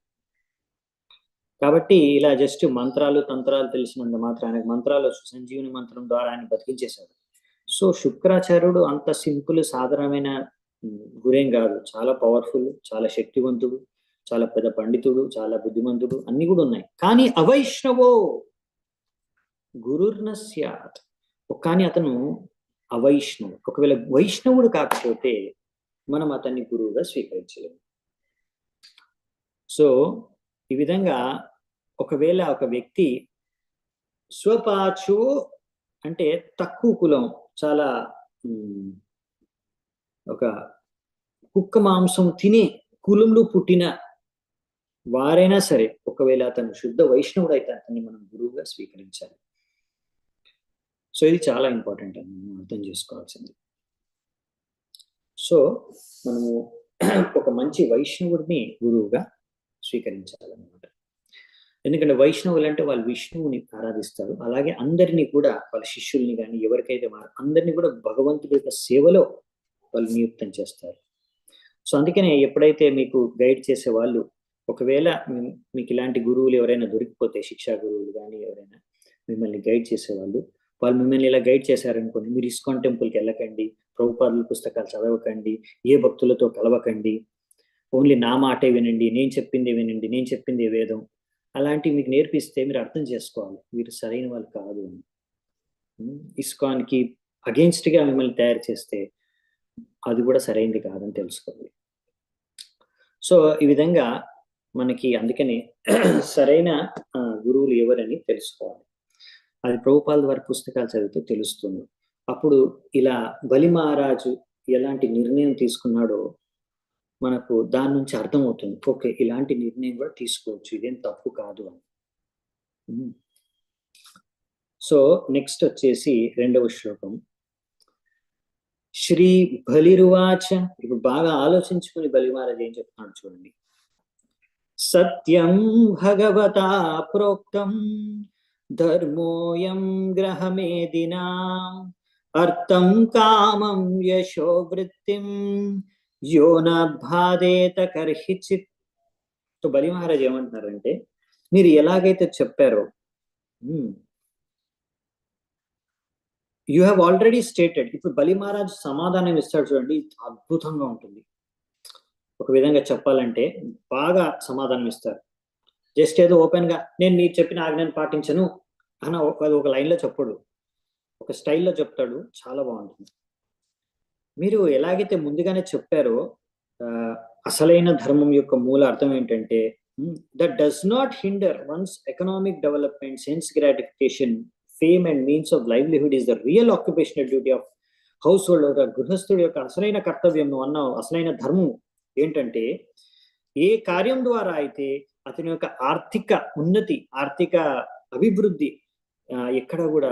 కాబట్టి ఇలా జస్ట్ మంత్రాలు తంత్రాలు తెలిసినంత మాత్రం ఆయనకు మంత్రాలు సంజీవుని మంత్రం ద్వారా ఆయన బతికించేశాడు. సో శుక్రాచార్యుడు అంత సింపుల్ సాధారణమైన గురేం కాదు, చాలా పవర్ఫుల్, చాలా శక్తివంతుడు, చాలా పెద్ద పండితుడు, చాలా బుద్ధిమంతుడు, అన్ని కూడా ఉన్నాయి. కానీ అవైష్ణవో గురుర్న స్యాత్, కానీ అతను అవైష్ణవు. ఒకవేళ వైష్ణవుడు కాకపోతే మనం అతన్ని గురువుగా స్వీకరించలేము. సో ఈ విధంగా ఒకవేళ ఒక వ్యక్తి స్వపాచు అంటే తక్కువ కులం, చాలా ఒక కుక్క మాంసం తినే కులంలో పుట్టిన వారైనా సరే, ఒకవేళ అతను శుద్ధ వైష్ణవుడు అయితే అతన్ని మనం గురువుగా స్వీకరించాలి. సో ఇది చాలా ఇంపార్టెంట్ అని మనం అర్థం చేసుకోవాల్సింది. సో మనము ఒక మంచి వైష్ణవుడిని గురువుగా స్వీకరించాలన్నమాట. ఎందుకంటే వైష్ణవులు అంటే వాళ్ళు విష్ణువుని ఆరాధిస్తారు, అలాగే అందరినీ కూడా వాళ్ళ శిష్యుల్ని కానీ ఎవరికైతే అందరినీ కూడా భగవంతుడి యొక్క సేవలో వాళ్ళు నియుక్తం చేస్తారు. సో అందుకనే ఎప్పుడైతే మీకు గైడ్ చేసే వాళ్ళు, ఒకవేళ మీకు ఇలాంటి గురువులు ఎవరైనా దొరికిపోతే, శిక్షా గురువులు కానీ ఎవరైనా మిమ్మల్ని గైడ్ చేసేవాళ్ళు, వాళ్ళు మిమ్మల్ని ఇలా గైడ్ చేశారనుకోండి, మీరు ఇస్కాన్ టెంపుల్కి వెళ్ళకండి, ప్రభుపాదుల పుస్తకాలు చదవకండి, ఏ భక్తులతో కలవకండి, ఓన్లీ నా మాటే వినండి, నేను చెప్పిందే వినండి, నేను చెప్పిందే వేదం, అలాంటివి మీకు నేర్పిస్తే మీరు అర్థం చేసుకోవాలి మీరు సరైన వాళ్ళు కాదు అని. ఇస్కాన్కి అగెయిన్స్ట్గా మిమ్మల్ని తయారు చేస్తే అది కూడా సరైనది కాదని తెలుసుకోవాలి. సో ఈ విధంగా మనకి అందుకని సరైన గురువులు ఎవరని తెలుసుకోవాలి. అది ప్రభుపాదుల వారి పుస్తకాలు చదివితే తెలుస్తుంది. అప్పుడు ఇలా బలి మహారాజు ఎలాంటి నిర్ణయం తీసుకున్నాడో మనకు దాని నుంచి అర్థమవుతుంది, ఓకే ఇలాంటి నిర్ణయం కూడా తీసుకోవచ్చు, ఇదేం తప్పు కాదు అని. సో నెక్స్ట్ వచ్చేసి 2వ శ్లోకం. శ్రీ బలిరువాచ. ఇప్పుడు బాగా ఆలోచించుకుని బలి మహారాజు ఏం చెప్తున్నాడు చూడండి. సత్యం భగవతా ప్రోక్తం ధర్మోయం గ్రహమేదినా అర్థం కామం యశో వృత్తిం యో నాభాదేత కర్హిచిత్. సో బలి మహారాజ్ ఏమంటున్నారంటే, మీరు ఎలాగైతే చెప్పారో, యూ హ్యావ్ ఆల్రెడీ స్టేటెడ్. ఇప్పుడు బలి మహారాజ్ సమాధానం ఇస్తాడు చూడండి, అద్భుతంగా ఉంటుంది. ఒక విధంగా చెప్పాలంటే బాగా సమాధానం ఇస్తారు. జస్ట్ ఏదో ఓపెన్ గా నేను మీరు చెప్పిన ఆజ్ఞను పాటించను అని ఒక లైన్లో చెప్పడు, ఒక స్టైల్లో చెప్తాడు, చాలా బాగుంటుంది. మీరు ఎలాగైతే ముందుగానే చెప్పారో, అసలైన ధర్మం యొక్క మూల అర్థం ఏంటంటే, that does not hinder one's economic development, sense gratification, fame and means of livelihood is the real occupational duty of householder. గృహస్థుడి యొక్క అసలైన కర్తవ్యం నువ్వు అన్నావు, అసలైన ధర్మం ఏంటంటే, ఏ కార్యం ద్వారా అయితే అతని యొక్క ఆర్థిక ఉన్నతి, ఆర్థిక అభివృద్ధి ఎక్కడ కూడా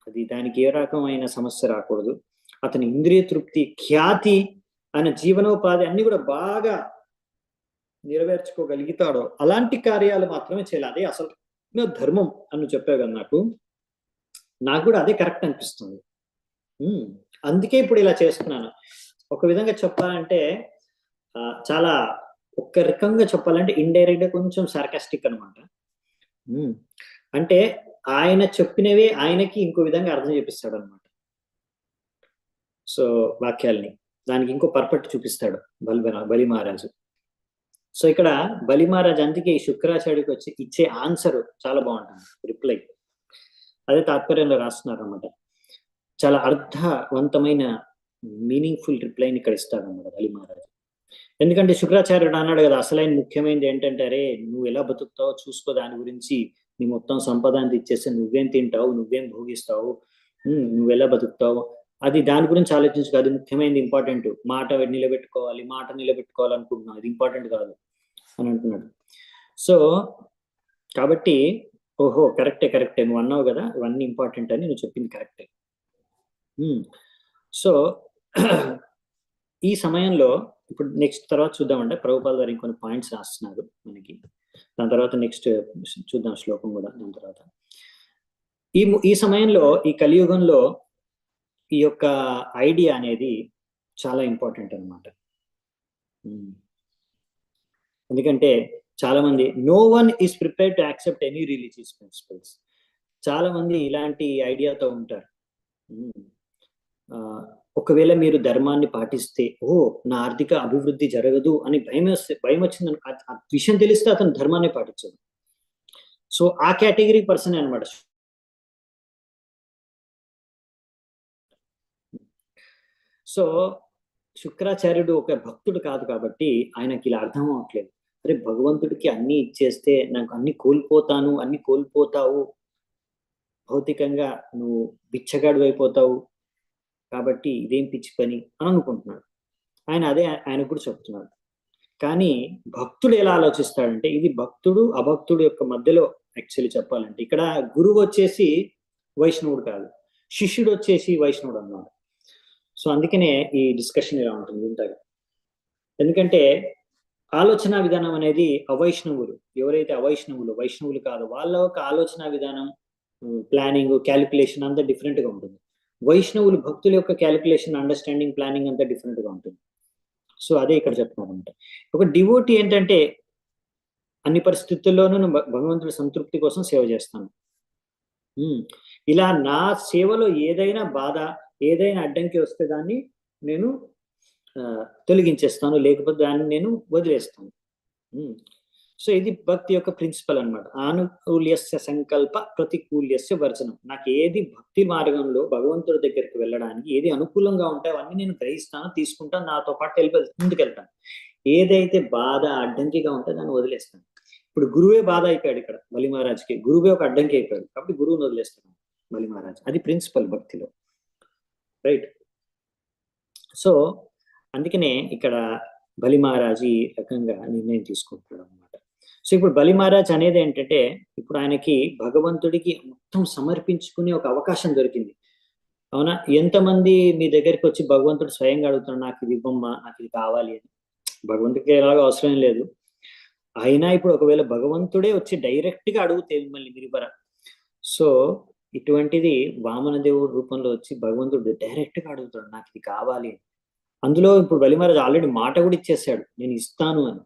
అది దానికి ఏ రకమైన సమస్య రాకూడదు, అతని ఇంద్రియ తృప్తి, ఖ్యాతి, ఆయన జీవనోపాధి అన్ని కూడా బాగా నెరవేర్చుకోగలుగుతాడో అలాంటి కార్యాలు మాత్రమే చేయాలి. అదే అసలు ధర్మం అని చెప్పావు కదా, నాకు కూడా అదే కరెక్ట్ అనిపిస్తుంది. అందుకే ఇప్పుడు ఇలా చేస్తున్నాను. ఒక విధంగా చెప్పాలంటే చాలా ఒక్క రకంగా చెప్పాలంటే ఇండైరెక్ట్ గా కొంచెం సార్కాస్టిక్ అనమాట. అంటే ఆయన చెప్పినవే ఆయనకి ఇంకో విధంగా అర్థం చేపిస్తాడు అనమాట. సో వాక్యాల్ని దానికి ఇంకో పర్ఫెక్ట్ చూపిస్తాడు బలి మహారాజు. సో ఇక్కడ బలి మహారాజు అందుకే ఈ శుక్రాచార్యుడికి వచ్చి ఇచ్చే ఆన్సర్ చాలా బాగుంటుంది, రిప్లై. అదే తాత్పర్యంలో రాస్తున్నారు అనమాట. చాలా అర్థవంతమైన మీనింగ్ఫుల్ రిప్లైని ఇక్కడ ఇస్తాడు అనమాట బలి మహారాజు. ఎందుకంటే శుక్రాచార్యుడు అన్నాడు కదా, అసలైన ముఖ్యమైనది ఏంటంటే, అరే నువ్వు ఎలా బతుకుతావో చూసుకో, దాని గురించి నీ మొత్తం సంపదాన్ని ఇచ్చేస్తే నువ్వేం తింటావు, నువ్వేం భోగిస్తావు, నువ్వు ఎలా బతుకుతావు, అది దాని గురించి ఆలోచించు. అది ముఖ్యమైనది, ఇంపార్టెంట్. మాట నిలబెట్టుకోవాలనుకుంటున్నావు, అది ఇంపార్టెంట్ కాదు అని అంటున్నాడు. సో కాబట్టి ఓహో, కరెక్టే నువ్వు అన్నావు కదా, ఇవన్నీ ఇంపార్టెంట్ అని నువ్వు చెప్పింది కరెక్టే. సో ఈ సమయంలో ఇప్పుడు నెక్స్ట్ తర్వాత చూద్దామంటే ప్రభుపాల్ గారు ఇంకొన్ని పాయింట్స్ రాస్తున్నారు మనకి. దాని తర్వాత నెక్స్ట్ చూద్దాం శ్లోకం కూడా దాని తర్వాత. ఈ సమయంలో ఈ కలియుగంలో ఈ యొక్క ఐడియా అనేది చాలా ఇంపార్టెంట్ అనమాట. ఎందుకంటే చాలా మంది no one is prepare to accept any religious principles. చాలా మంది ఇలాంటి ఐడియాతో ఉంటారు. ఒకవేళ మీరు ధర్మాన్ని పాటిస్తే నా ఆర్థిక అభివృద్ధి జరగదు అని భయం వచ్చింది, ఆ విషయం తెలిస్తే అతను ధర్మాన్ని పాటించదు. సో ఆ కేటగిరీ పర్సన్ అనమాట. సో శుక్రాచార్యుడు ఒక భక్తుడు కాదు కాబట్టి ఆయనకి ఇలా అర్థం అవ్వట్లేదు. అరే భగవంతుడికి అన్ని ఇచ్చేస్తే నాకు అన్ని కోల్పోతాను, అన్ని కోల్పోతావు, భౌతికంగా నువ్వు బిచ్చగాడు అయిపోతావు, కాబట్టి ఇదేం పిచ్చి పని అని అనుకుంటున్నాడు. ఆయన కూడా చెప్తున్నాడు. కానీ భక్తుడు ఎలా ఆలోచిస్తాడంటే, ఇది భక్తుడు అభక్తుడు యొక్క మధ్యలో యాక్చువల్లీ చెప్పాలంటే, ఇక్కడ గురువు వచ్చేసి వైష్ణవుడు కాదు, శిష్యుడు వచ్చేసి వైష్ణవుడు అన్నాడు. సో అందుకనే ఈ డిస్కషన్ ఇలా ఉంటుంది ఇంతగా. ఎందుకంటే ఆలోచన విధానం అనేది అవైష్ణవులు ఎవరైతే వైష్ణవులు కాదు, వాళ్ళ ఒక ఆలోచన విధానం, ప్లానింగ్, క్యాలిక్యులేషన్ అంతా డిఫరెంట్ గా ఉంటుంది. వైష్ణవులు భక్తుల యొక్క క్యాలిక్యులేషన్, అండర్స్టాండింగ్, ప్లానింగ్ అంతా డిఫరెంట్ గా ఉంటుంది. సో అదే ఇక్కడ చెప్తున్నారంట. ఒక డివోటీ ఏంటంటే అన్ని పరిస్థితుల్లోనూ భగవంతుడి సంతృప్తి కోసం సేవ చేస్తాను. ఇలా నా సేవలో ఏదైనా బాధ, ఏదైనా అడ్డంకి వస్తే దాన్ని నేను తొలగించేస్తాను, లేకపోతే దాన్ని నేను వదిలేస్తాను. సో ఇది భక్తి యొక్క ప్రిన్సిపల్ అనమాట. ఆనుకూల్యస్య సంకల్ప ప్రతికూల్యస్య వర్జనం. నాకు ఏది భక్తి మార్గంలో భగవంతుడి దగ్గరికి వెళ్ళడానికి ఏది అనుకూలంగా ఉంటే అవన్నీ నేను గ్రహిస్తాను, తీసుకుంటాను, నాతో పాటు ముందుకెళ్తాను. ఏదైతే బాధ అడ్డంకిగా ఉంటే దాన్ని వదిలేస్తాను. ఇప్పుడు గురువే బాధ అయిపోయాడు, ఇక్కడ బలి మహారాజ్కి గురువే ఒక అడ్డంకి అయిపోయాడు, కాబట్టి గురువుని వదిలేస్తాను బలి మహారాజ్. అది ప్రిన్సిపల్ భక్తిలో, రైట్? సో అందుకనే ఇక్కడ బలి మహారాజ్ ఈ రకంగా నిర్ణయం తీసుకుంటున్నాడు అనమాట. సో ఇప్పుడు బలి మహారాజ్ అనేది ఏంటంటే, ఇప్పుడు ఆయనకి భగవంతుడికి మొత్తం సమర్పించుకునే ఒక అవకాశం దొరికింది. అవునా? ఎంతమంది మీ దగ్గరికి వచ్చి భగవంతుడు స్వయంగా అడుగుతున్నాడు, నాకు ఇది ఇవ్వమ్మా, నాకు ఇది కావాలి అని. భగవంతుడికి ఎలాగో అవసరం లేదు. అయినా ఇప్పుడు ఒకవేళ భగవంతుడే వచ్చి డైరెక్ట్ గా అడుగుతే మిమ్మల్ని మీరివ్వర. సో ఇటువంటిది వామన దేవుడి రూపంలో వచ్చి భగవంతుడు డైరెక్ట్ గా అడుగుతాడు, నాకు ఇది కావాలి అని. అందులో ఇప్పుడు బలి మహారాజ్ ఆల్రెడీ మాట కూడా ఇచ్చేసాడు, నేను ఇస్తాను అని.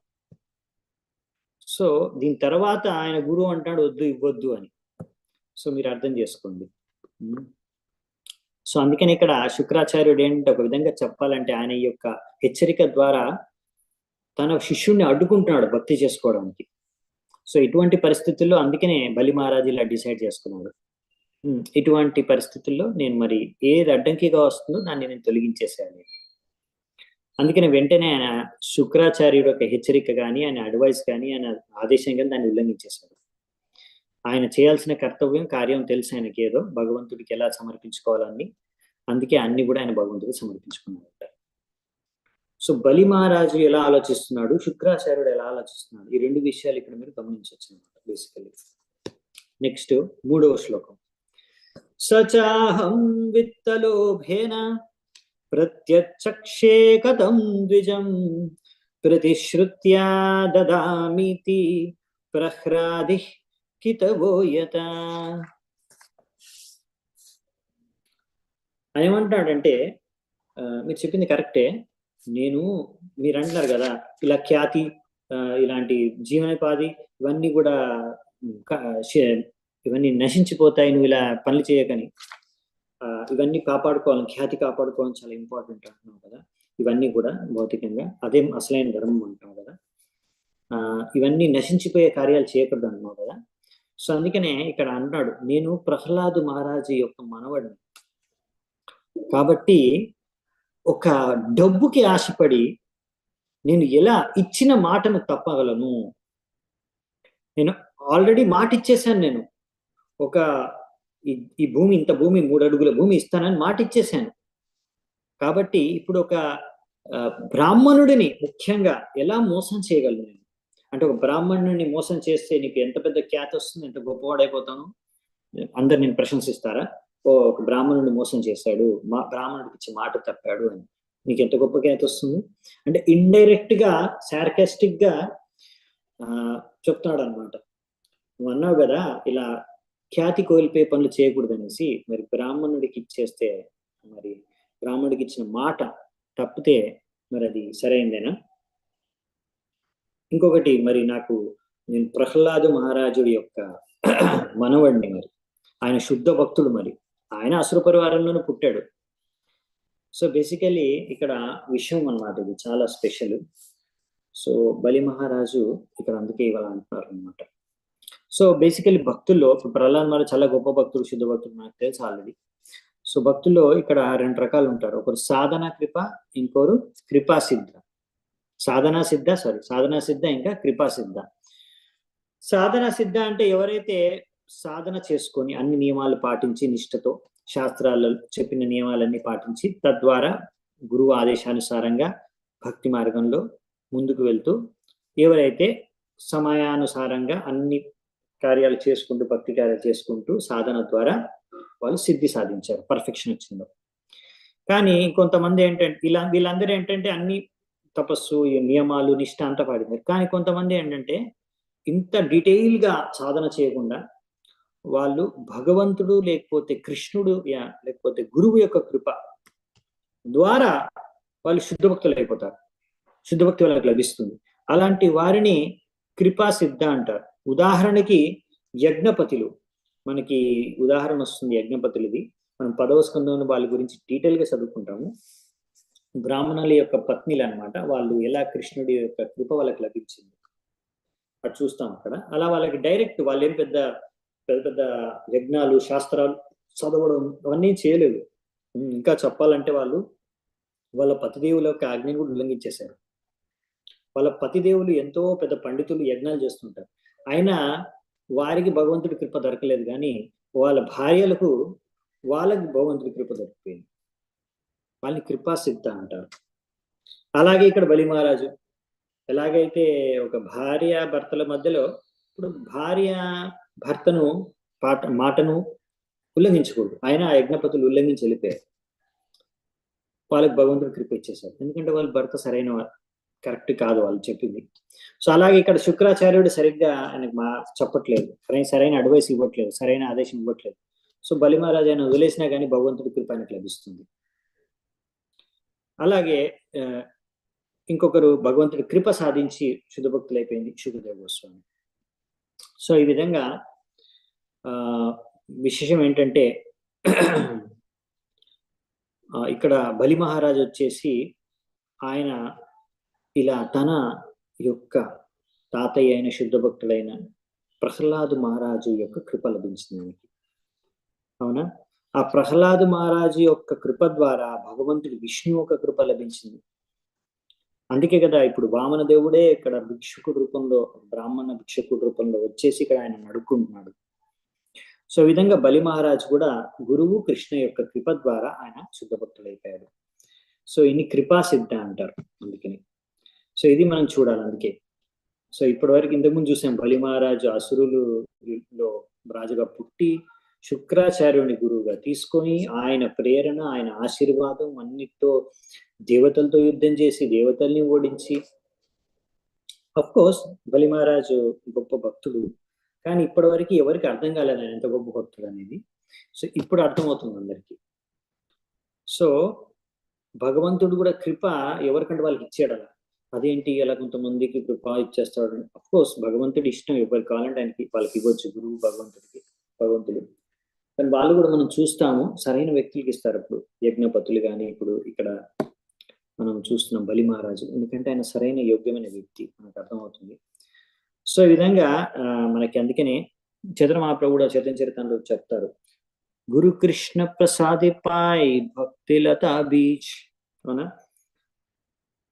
సో దీని తర్వాత ఆయన గురువు అంటాడు వద్దు, ఇవ్వద్దు అని. సో మీరు అర్థం చేసుకోండి. సో అందుకని ఇక్కడ శుక్రాచార్యుడు ఏంటంటే, ఒక విధంగా చెప్పాలంటే ఆయన యొక్క హెచ్చరిక ద్వారా తన శిష్యుణ్ణి అడ్డుకుంటున్నాడు భక్తి చేసుకోవడానికి. సో ఇటువంటి పరిస్థితుల్లో అందుకనే బలి మహారాజ్ ఇలా డిసైడ్ చేసుకున్నాడు, ఇటువంటి పరిస్థితుల్లో నేను మరి ఏది అడ్డంకిగా వస్తుందో దాన్ని నేను తొలగించేసేయాలి. అందుకని వెంటనే ఆయన శుక్రాచార్యుడు యొక్క హెచ్చరిక కానీ, ఆయన అడ్వైస్ కానీ, ఆయన ఆదేశం కానీ దాన్ని ఉల్లంఘించేశాడు. ఆయన చేయాల్సిన కర్తవ్యం, కార్యం తెలుసు ఆయనకి, ఏదో భగవంతుడికి ఎలా సమర్పించుకోవాలని. అందుకే అన్ని కూడా ఆయన భగవంతుడికి సమర్పించుకున్నాడు. సో బలి మహారాజు ఎలా ఆలోచిస్తున్నాడు, శుక్రాచార్యుడు ఎలా ఆలోచిస్తున్నాడు, ఈ రెండు విషయాలు ఇక్కడ మీరు గమనించవచ్చు అనమాట బేసికలీ. నెక్స్ట్ 3వ శ్లోకం. సచాహం విత్తలోభేన ప్రత్యచక్షే కథం ద్విజం ప్రతిశ్రుత్యా దదామితి ప్రహ్రాది కితవోయత. ఏమంటాడంటే, మీరు చెప్పింది కరెక్టే. మీరు అంటున్నారు కదా ఇలా ఖ్యాతి, ఇలాంటి జీవనోపాధి ఇవన్నీ కూడా ఇవన్నీ నశించిపోతాయి, నువ్వు ఇలా పనులు చేయకని. ఇవన్నీ కాపాడుకోవాలని, ఖ్యాతి కాపాడుకోవాలని చాలా ఇంపార్టెంట్ అంటున్నావు కదా. ఇవన్నీ కూడా భౌతికంగా అదే అసలైన ధర్మం అంటున్నావు కదా. ఇవన్నీ నశించిపోయే కార్యాలు చేయకూడదు అంటున్నావు కదా. సో అందుకనే ఇక్కడ అంటున్నాడు, నేను ప్రహ్లాదు మహారాజు యొక్క మనవడిని కాబట్టి ఒక డబ్బుకి ఆశపడి నేను ఎలా ఇచ్చిన మాటను తప్పగలను? నేను ఆల్రెడీ మాట ఇచ్చేసాను. నేను ఒక ఈ భూమి, ఇంత భూమి, 3 అడుగుల భూమి ఇస్తానని మాట ఇచ్చేసాను. కాబట్టి ఇప్పుడు ఒక బ్రాహ్మణుడిని ముఖ్యంగా ఎలా మోసం చేయగలను నేను? అంటే ఒక బ్రాహ్మణుని మోసం చేస్తే నీకు ఎంత పెద్ద ఖ్యాతి వస్తుంది, ఎంత గొప్పవాడైపోతాను, అందరు నేను ప్రశంసిస్తారా? ఓ ఒక బ్రాహ్మణుని మోసం చేశాడు, మా బ్రాహ్మణుడికి ఇచ్చి మాట తప్పాడు అని నీకు ఎంత గొప్ప ఖ్యాతి వస్తుంది. అంటే ఇండైరెక్ట్ గా సార్కాస్టిక్ గా చెప్తున్నాడు అనమాట. నువ్వు అన్నావు కదా ఇలా ఖ్యాతి కోల్పోయే పనులు చేయకూడదు అనేసి, మరి బ్రాహ్మణుడికి ఇచ్చేస్తే, మరి బ్రాహ్మణుడికి ఇచ్చిన మాట తప్పితే మరి అది సరైందేనా? ఇంకొకటి మరి నేను ప్రహ్లాదు మహారాజుడి యొక్క మనవడిని, మరి ఆయన శుద్ధ భక్తుడు, మరి ఆయన అసుర పరివారంలోనే పుట్టాడు. సో బేసికలీ ఇక్కడ విషయం అన్నమాట, ఇది చాలా స్పెషల్. సో బలి మహారాజు ఇక్కడ అందుకే ఇవాళ అంటున్నారు అనమాట. సో బేసికలీ భక్తుల్లో ఇప్పుడు ప్రహ్లాద్ మహారాజ్ చాలా గొప్ప భక్తుడు, శుద్ధ భక్తుడు, నాకు తెలుసు ఆల్రెడీ. సో భక్తుల్లో ఇక్కడ 2 రకాలు ఉంటారు. ఒకరు సాధన కృప, ఇంకోరు కృపా సిద్ధ. సాధనా సిద్ధ ఇంకా కృపా సిద్ధ. సాధన సిద్ధ అంటే ఎవరైతే సాధన చేసుకొని అన్ని నియమాలు పాటించి నిష్ఠతో శాస్త్రాలలో చెప్పిన నియమాలన్నీ పాటించి తద్వారా గురువు ఆదేశానుసారంగా భక్తి మార్గంలో ముందుకు వెళ్తూ ఎవరైతే సమయానుసారంగా అన్ని కార్యాలు చేసుకుంటూ భక్తి కార్యాలు చేసుకుంటూ సాధన ద్వారా వాళ్ళు సిద్ధి సాధించారు, పర్ఫెక్షన్ వచ్చిందో. కానీ కొంతమంది ఏంటంటే వీళ్ళందరూ ఏంటంటే అన్ని తపస్సు నియమాలు నిష్ఠ అంతా పాడినారు. కానీ కొంతమంది ఏంటంటే ఇంత డీటెయిల్ గా సాధన చేయకుండా వాళ్ళు భగవంతుడు లేకపోతే కృష్ణుడు లేకపోతే గురువు యొక్క కృప ద్వారా వాళ్ళు శుద్ధ భక్తులు అయిపోతారు, శుద్ధ భక్తి వాళ్ళకి లభిస్తుంది. అలాంటి వారిని కృపా సిద్ధ అంటారు. ఉదాహరణకి యజ్ఞపతులు, మనకి ఉదాహరణ వస్తుంది యజ్ఞపతులది. మనం 10వ స్కంధంలో వాళ్ళ గురించి డీటెయిల్ గా చదువుకుంటాము. బ్రాహ్మణుల యొక్క పత్నిలు అనమాట. వాళ్ళు ఎలా కృష్ణుడి యొక్క కృప వాళ్ళకి లభించింది అది చూస్తాం అక్కడ. అలా వాళ్ళకి డైరెక్ట్ వాళ్ళు ఏం పెద్ద పెద్ద పెద్ద యజ్ఞాలు శాస్త్రాలు చదవడం అవన్నీ చేయలేదు. ఇంకా చెప్పాలంటే వాళ్ళ పతిదేవుల యొక్క ఆజ్ఞను కూడా ఉల్లంఘించేశారు. వాళ్ళ పతిదేవులు ఎంతో పెద్ద పండితులు, యజ్ఞాలు చేస్తుంటారు. అయినా వారికి భగవంతుడి కృప దొరకలేదు, కానీ వాళ్ళ భార్యలకు వాళ్ళకి భగవంతుడి కృప దొరికిపోయింది. వాళ్ళని కృపా సిద్ధ అంటారు. అలాగే ఇక్కడ బలి మహారాజు ఎలాగైతే ఒక భార్య భర్తల మధ్యలో, ఇప్పుడు భార్య భర్తను మాటను ఉల్లంఘించకూడదు, ఆయన ఆ యజ్ఞపతులు ఉల్లంఘించి వెళ్ళిపోయారు. వాళ్ళకి భగవంతుడు కృప ఇచ్చేశారు, ఎందుకంటే వాళ్ళ భర్త సరైన కరెక్ట్ కాదు వాళ్ళు చెప్పింది. సో అలాగే ఇక్కడ శుక్రాచార్యుడు సరిగ్గా ఆయనకు చెప్పట్లేదు, సరైన అడ్వైస్ ఇవ్వట్లేదు, సరైన ఆదేశం ఇవ్వట్లేదు. సో బలి మహారాజు ఆయన వదిలేసినా కానీ భగవంతుడి కృప ఆయనకు లభిస్తుంది. అలాగే ఇంకొకరు భగవంతుడి కృప సాధించి శుద్ధభక్తులైపోయింది శుకదేవ గోస్వామి. సో ఈ విధంగా విశేషం ఏంటంటే ఇక్కడ బలి మహారాజు వచ్చేసి ఆయన ఇలా తన యొక్క తాతయ్య అయిన శుద్ధ భక్తుడైన ప్రహ్లాదు మహారాజు యొక్క కృప లభించింది ఆయనకి. అవునా? ఆ ప్రహ్లాదు మహారాజు యొక్క కృప ద్వారా భగవంతుడి విష్ణు యొక్క కృప లభించింది. అందుకే కదా ఇప్పుడు వామన దేవుడే ఇక్కడ భిక్షుకుడు రూపంలో, బ్రాహ్మణ భిక్షకుడు రూపంలో వచ్చేసి ఇక్కడ ఆయన నడుకుంటున్నాడు. సో ఈ విధంగా బలి మహారాజు కూడా గురువు కృష్ణ యొక్క కృప ద్వారా ఆయన శుద్ధభక్తుడైపోయాడు. సో ఇన్ని కృపా సిద్ధ అంటారు అందుకని. సో ఇది మనం చూడాలి అందుకే. సో ఇప్పటి వరకు ఇంతకుముందు చూసాం బలి మహారాజు అసురులలో రాజుగా పుట్టి శుక్రాచార్యుని గురువుగా తీసుకొని ఆయన ప్రేరణ, ఆయన ఆశీర్వాదం అన్నిటితో దేవతలతో యుద్ధం చేసి దేవతల్ని ఓడించి, అఫ్ కోర్స్ బలి మహారాజు గొప్ప భక్తుడు, కానీ ఇప్పటి వరకు ఎవరికి అర్థం కాలేదు ఆయన ఎంత గొప్ప భక్తుడు అనేది. సో ఇప్పుడు అర్థమవుతుంది అందరికి. సో భగవంతుడు కూడా కృప ఎవరికంటే వాళ్ళకి ఇచ్చాడు. అదేంటి అలా కొంతమందికి కృప ఇచ్చేస్తాడు? అఫ్ కోర్స్ భగవంతుడి ఇష్టం, ఎవరికి కావాలంటే ఆయనకి వాళ్ళకి ఇవ్వచ్చు, గురువు భగవంతుడు. కానీ వాళ్ళు కూడా మనం చూస్తాము సరైన వ్యక్తులకి ఇస్తారు. ఇప్పుడు యజ్ఞపతులు కానీ ఇప్పుడు ఇక్కడ మనం చూస్తున్నాం బలి మహారాజు, ఎందుకంటే ఆయన సరైన యోగ్యమైన వ్యక్తి, మనకు అర్థమవుతుంది. సో ఈ విధంగా మనకి అందుకనే చైతన్య మహాప్రభు కూడా చైతన్య చరిత్రలో చెప్తారు, గురు కృష్ణ ప్రసాదిపాయ్ భక్తిలతా బీచ్. అవునా?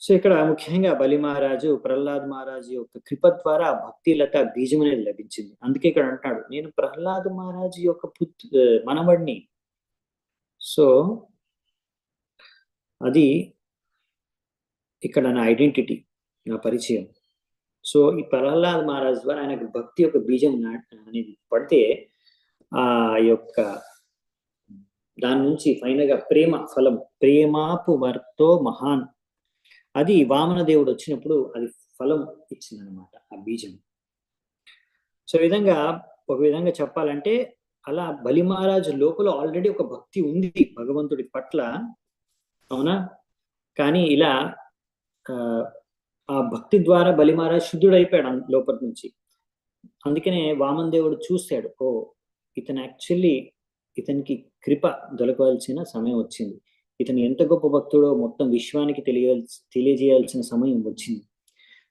సో ఇక్కడ ముఖ్యంగా బలి మహారాజు ప్రహ్లాద్ మహారాజు యొక్క కృప ద్వారా భక్తిలత బీజం అనేది లభించింది. అందుకే ఇక్కడ అంటాడు, నేను ప్రహ్లాద్ మహారాజు యొక్క మనవడిని. సో అది ఇక్కడ నా ఐడెంటిటీ, నా పరిచయం. సో ఈ ప్రహ్లాద్ మహారాజ్ ద్వారా ఆయనకు భక్తి యొక్క బీజం అనేది పడితే ఆ యొక్క దాని నుంచి ఫైనల్ గా ప్రేమ ఫలం, ప్రేమాపు వర్తో మహాన్, అది వామన దేవుడు వచ్చినప్పుడు అది ఫలం ఇచ్చింది అనమాట ఆ బీజం. సో ఈ విధంగా ఒక విధంగా చెప్పాలంటే అలా బలి మహారాజు లోపల ఆల్రెడీ ఒక భక్తి ఉంది భగవంతుడి పట్ల, అవునా? కానీ ఇలా ఆ భక్తి ద్వారా బలి మహారాజ్ శుద్ధుడైపోయాడు లోపల నుంచి. అందుకనే వామన్ దేవుడు చూశాడు, ఓ ఇతను యాక్చువల్లీ ఇతనికి కృప దొరకవలసిన సమయం వచ్చింది, ఇతను ఎంత గొప్ప భక్తుడో మొత్తం విశ్వానికి తెలియజేయాల్సిన సమయం వచ్చింది.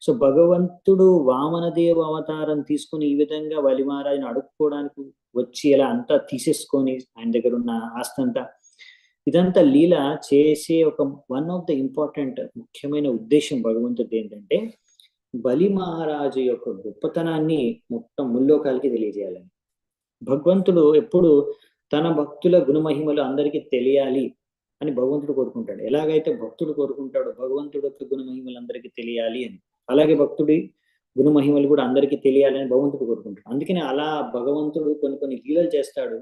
సో భగవంతుడు వామనదేవ అవతారం తీసుకొని ఈ విధంగా బలి మహారాజుని అడుక్కోవడానికి వచ్చి ఇలా అంతా తీసేసుకొని ఆయన దగ్గర ఉన్న ఆస్తంతా, ఇదంతా లీల చేసే ఒక వన్ ఆఫ్ ద ఇంపార్టెంట్ ముఖ్యమైన ఉద్దేశం భగవంతుడి ఏంటంటే బలి మహారాజు యొక్క గొప్పతనాన్ని మొత్తం ముల్లోకాలకి తెలియజేయాలని. భగవంతుడు ఎప్పుడు తన భక్తుల గుణమహిమలు అందరికీ తెలియాలి అని భగవంతుడు కోరుకుంటాడు. ఎలాగైతే భక్తుడు కోరుకుంటాడో భగవంతుడు యొక్క గుణమహిమలు అందరికీ తెలియాలి అని, అలాగే భక్తుడి గుణమహిమలు కూడా అందరికీ తెలియాలని భగవంతుడు కోరుకుంటాడు. అందుకని అలా భగవంతుడు కొన్ని కొన్ని లీలలు చేస్తాడు.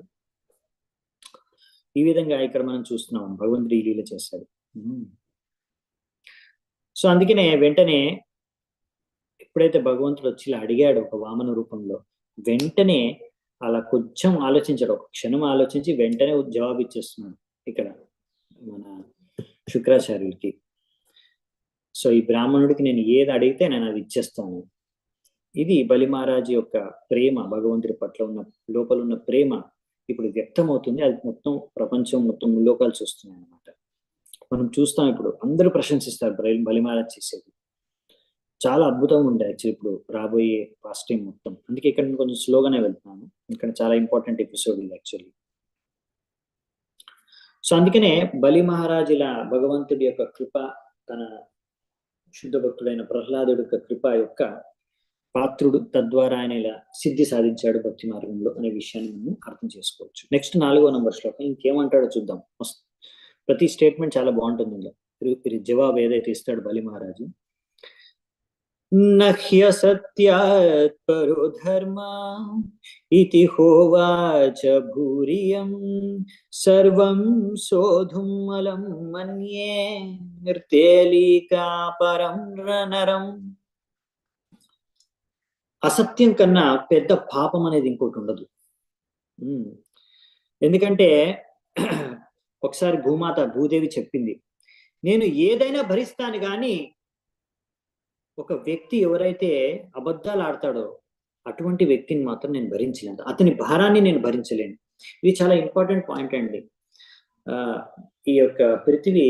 ఈ విధంగా ఇక్కడ మనం చూస్తున్నాం భగవంతుడు ఈ లీల చేస్తాడు. సో అందుకనే వెంటనే ఎప్పుడైతే భగవంతుడు వచ్చి ఇలా అడిగాడు ఒక వామన రూపంలో, వెంటనే అలా కొంచెం ఆలోచించాడు, ఒక క్షణం ఆలోచించి వెంటనే జవాబు ఇచ్చేస్తున్నాడు ఇక్కడ మన శుక్రాచార్యులకి. సో ఈ బ్రాహ్మణుడికి నేను ఏది అడిగితే నేను అది ఇచ్చేస్తాను. ఇది బలి మహారాజు యొక్క ప్రేమ, భగవంతుడి పట్ల ఉన్న లోపల ఉన్న ప్రేమ ఇప్పుడు వ్యక్తం అవుతుంది. అది మొత్తం ప్రపంచం మొత్తం లోకాలు చూస్తున్నాయి అన్నమాట. మనం చూస్తాం ఇప్పుడు అందరూ ప్రశంసిస్తారు బలి మహారాజ్ చేసేది, చాలా అద్భుతంగా ఉంటాయి యాక్చువల్లీ ఇప్పుడు రాబోయే ఫాస్ట్ టైం మొత్తం. అందుకే ఇక్కడ నేను కొంచెం స్లోగానే వెళ్తున్నాను, ఇక్కడ చాలా ఇంపార్టెంట్ ఎపిసోడ్ ఇది యాక్చువల్లీ. సో అందుకనే బలి మహారాజు ఇలా భగవంతుడి యొక్క కృప, తన శుద్ధ భక్తుడైన ప్రహ్లాదుడి యొక్క కృప యొక్క పాత్రుడు, తద్వారా ఆయన ఇలా సిద్ధి సాధించాడు భక్తి మార్గంలో అనే విషయాన్ని మనం అర్థం చేసుకోవచ్చు. నెక్స్ట్ 4వ నంబర్ శ్లోకం ఇంకేమంటాడో చూద్దాం. ప్రతి స్టేట్మెంట్ చాలా బాగుంటుంది ఇలా జవాబు ఏదైతే ఇస్తాడు బలి మహారాజు. నహ్యసత్యాత్ పరో ధర్మా ఇతి హోవాచ భూరియం సర్వం శోధుం అలం మన్యే నిర్తేలీకా పరం నరం. అసత్యం కన్నా పెద్ద పాపం అనేది ఇంకోటి ఉండదు. ఎందుకంటే ఒకసారి భూదేవి చెప్పింది, నేను ఏదైనా భరిస్తాను కానీ ఒక వ్యక్తి ఎవరైతే అబద్ధాలు ఆడతాడో అటువంటి వ్యక్తిని మాత్రం నేను భరించలేను, అతని భారాన్ని నేను భరించలేను. ఇది చాలా ఇంపార్టెంట్ పాయింట్ అండి. ఈ యొక్క పృథివీ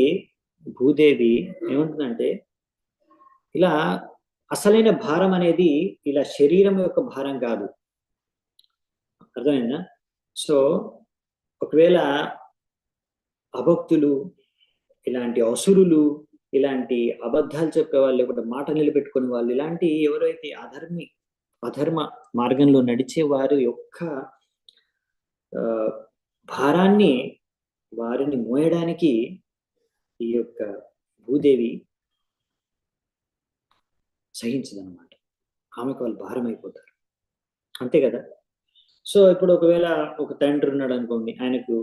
భూదేవి ఏమంటుందంటే ఇలా అసలైన భారం అనేది ఇలా శరీరం యొక్క భారం కాదు, అర్థమైందా? సో ఒకవేళ అభక్తులు, ఇలాంటి అసురులు, ఇలాంటి అబద్ధాలు చెప్పే వాళ్ళు, లేకపోతే మాట నిలబెట్టుకునే వాళ్ళు, ఇలాంటి ఎవరైతే అధర్మ మార్గంలో నడిచే వారి యొక్క భారాన్ని వారిని మోయడానికి ఈ యొక్క భూదేవి సహించదన్నమాట. ఆమెకు వాళ్ళు భారం అయిపోతారు, అంతే కదా. సో ఇప్పుడు ఒకవేళ ఒక తండ్రి ఉన్నాడు అనుకోండి, ఆయనకు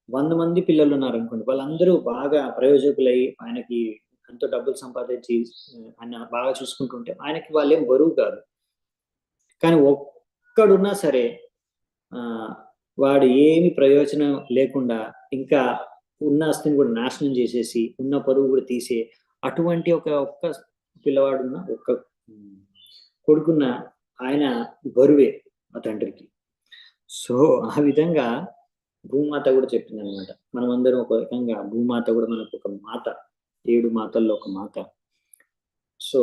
100 మంది పిల్లలు ఉన్నారు అనుకోండి, వాళ్ళందరూ బాగా ప్రయోజకులై ఆయనకి ఎంతో డబ్బులు సంపాదించి ఆయన బాగా చూసుకుంటుంటే ఆయనకి వాళ్ళేం బరువు కాదు. కానీ ఒక్కడున్నా సరే వాడు ఏమి ప్రయోజనం లేకుండా ఇంకా ఉన్న ఆస్తిని కూడా నాశనం చేసేసి ఉన్న పరువు కూడా తీసే అటువంటి ఒక్క పిల్లవాడున్న ఒక్క కొడుకున్న ఆయన బరువే ఆ తండ్రికి. సో ఆ విధంగా భూమాత కూడా చెప్పింది అనమాట. మనమందరం ఒక రకంగా భూమాత కూడా మనకు ఒక మాత, 7 మాతల్లో ఒక మాత. సో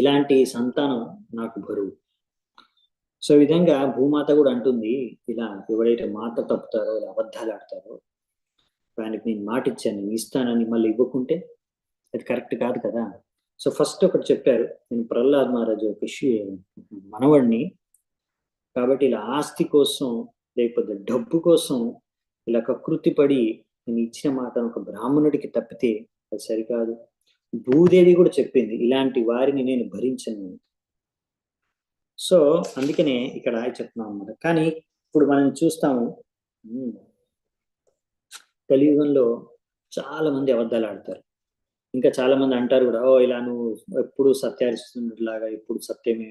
ఇలాంటి సంతానం నాకు బరువు. సో ఈ విధంగా భూమాత కూడా అంటుంది, ఇలా ఎవరైతే మాట తప్పుతారో, ఇలా అబద్ధాలు ఆడతారో ఆయనకి నేను మాట ఇచ్చాను, నేను ఇస్తానని మళ్ళీ ఇవ్వకుంటే అది కరెక్ట్ కాదు కదా. సో ఫస్ట్ ఒకటి చెప్పారు, నేను ప్రహ్లాద్ మహారాజు ఒక మనవడిని కాబట్టి ఇలా ఆస్తి కోసం లేకపోతే డబ్బు కోసం ఇలా కకృతి పడి నేను ఇచ్చిన మాట ఒక బ్రాహ్మణుడికి తప్పితే అది సరికాదు. భూదేవి కూడా చెప్పింది ఇలాంటి వారిని నేను భరించను. సో అందుకనే ఇక్కడ చెప్తున్నాం అన్నమాట. కానీ ఇప్పుడు మనం చూస్తాము కలియుగంలో చాలా మంది అబద్ధాలు ఆడతారు. ఇంకా చాలా మంది అంటారు కూడా, ఓ ఇలా నువ్వు ఎప్పుడు సత్యారిస్తున్నట్లాగా ఎప్పుడు సత్యమే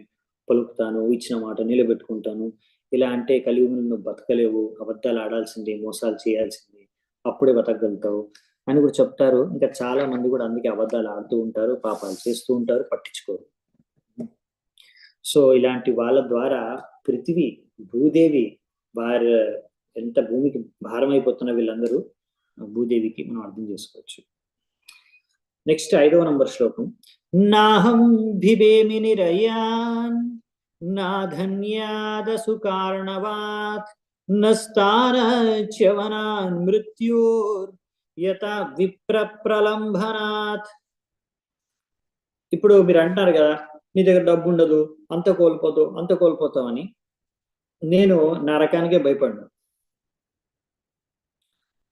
పలుకుతాను, ఇచ్చిన మాట నిలబెట్టుకుంటాను, ఇలా అంటే కలియుగంలో నువ్వు బతకలేవు, అబద్ధాలు ఆడాల్సిందే, మోసాలు చేయాల్సిందే, అప్పుడే బతకగలుగుతావు అని కూడా చెప్తారు. ఇంకా చాలా మంది కూడా అందుకే అబద్ధాలు ఆడుతూ ఉంటారు, పాపాలు చేస్తూ ఉంటారు, పట్టించుకోరు. సో ఇలాంటి వాళ్ళ ద్వారా పృథివీ, భూదేవి, వారి ఎంత భూమికి భారం అయిపోతున్న వీళ్ళందరూ భూదేవికి మనం అర్థం చేసుకోవచ్చు. నెక్స్ట్ 5వ నంబర్ శ్లోకం. నాహం భిబేమి నిరయాన్ నాధన్యాదసు కారణవాత్ నస్తానచ్యవనాన్ మృత్యోర్ యత విప్ర ప్రలంభనాత్. ఇప్పుడు మీరు అంటారు కదా, నీ దగ్గర డబ్బు ఉండదు, అంత కోల్పోతావు అని. నేను నరకానికే భయపడ్డా.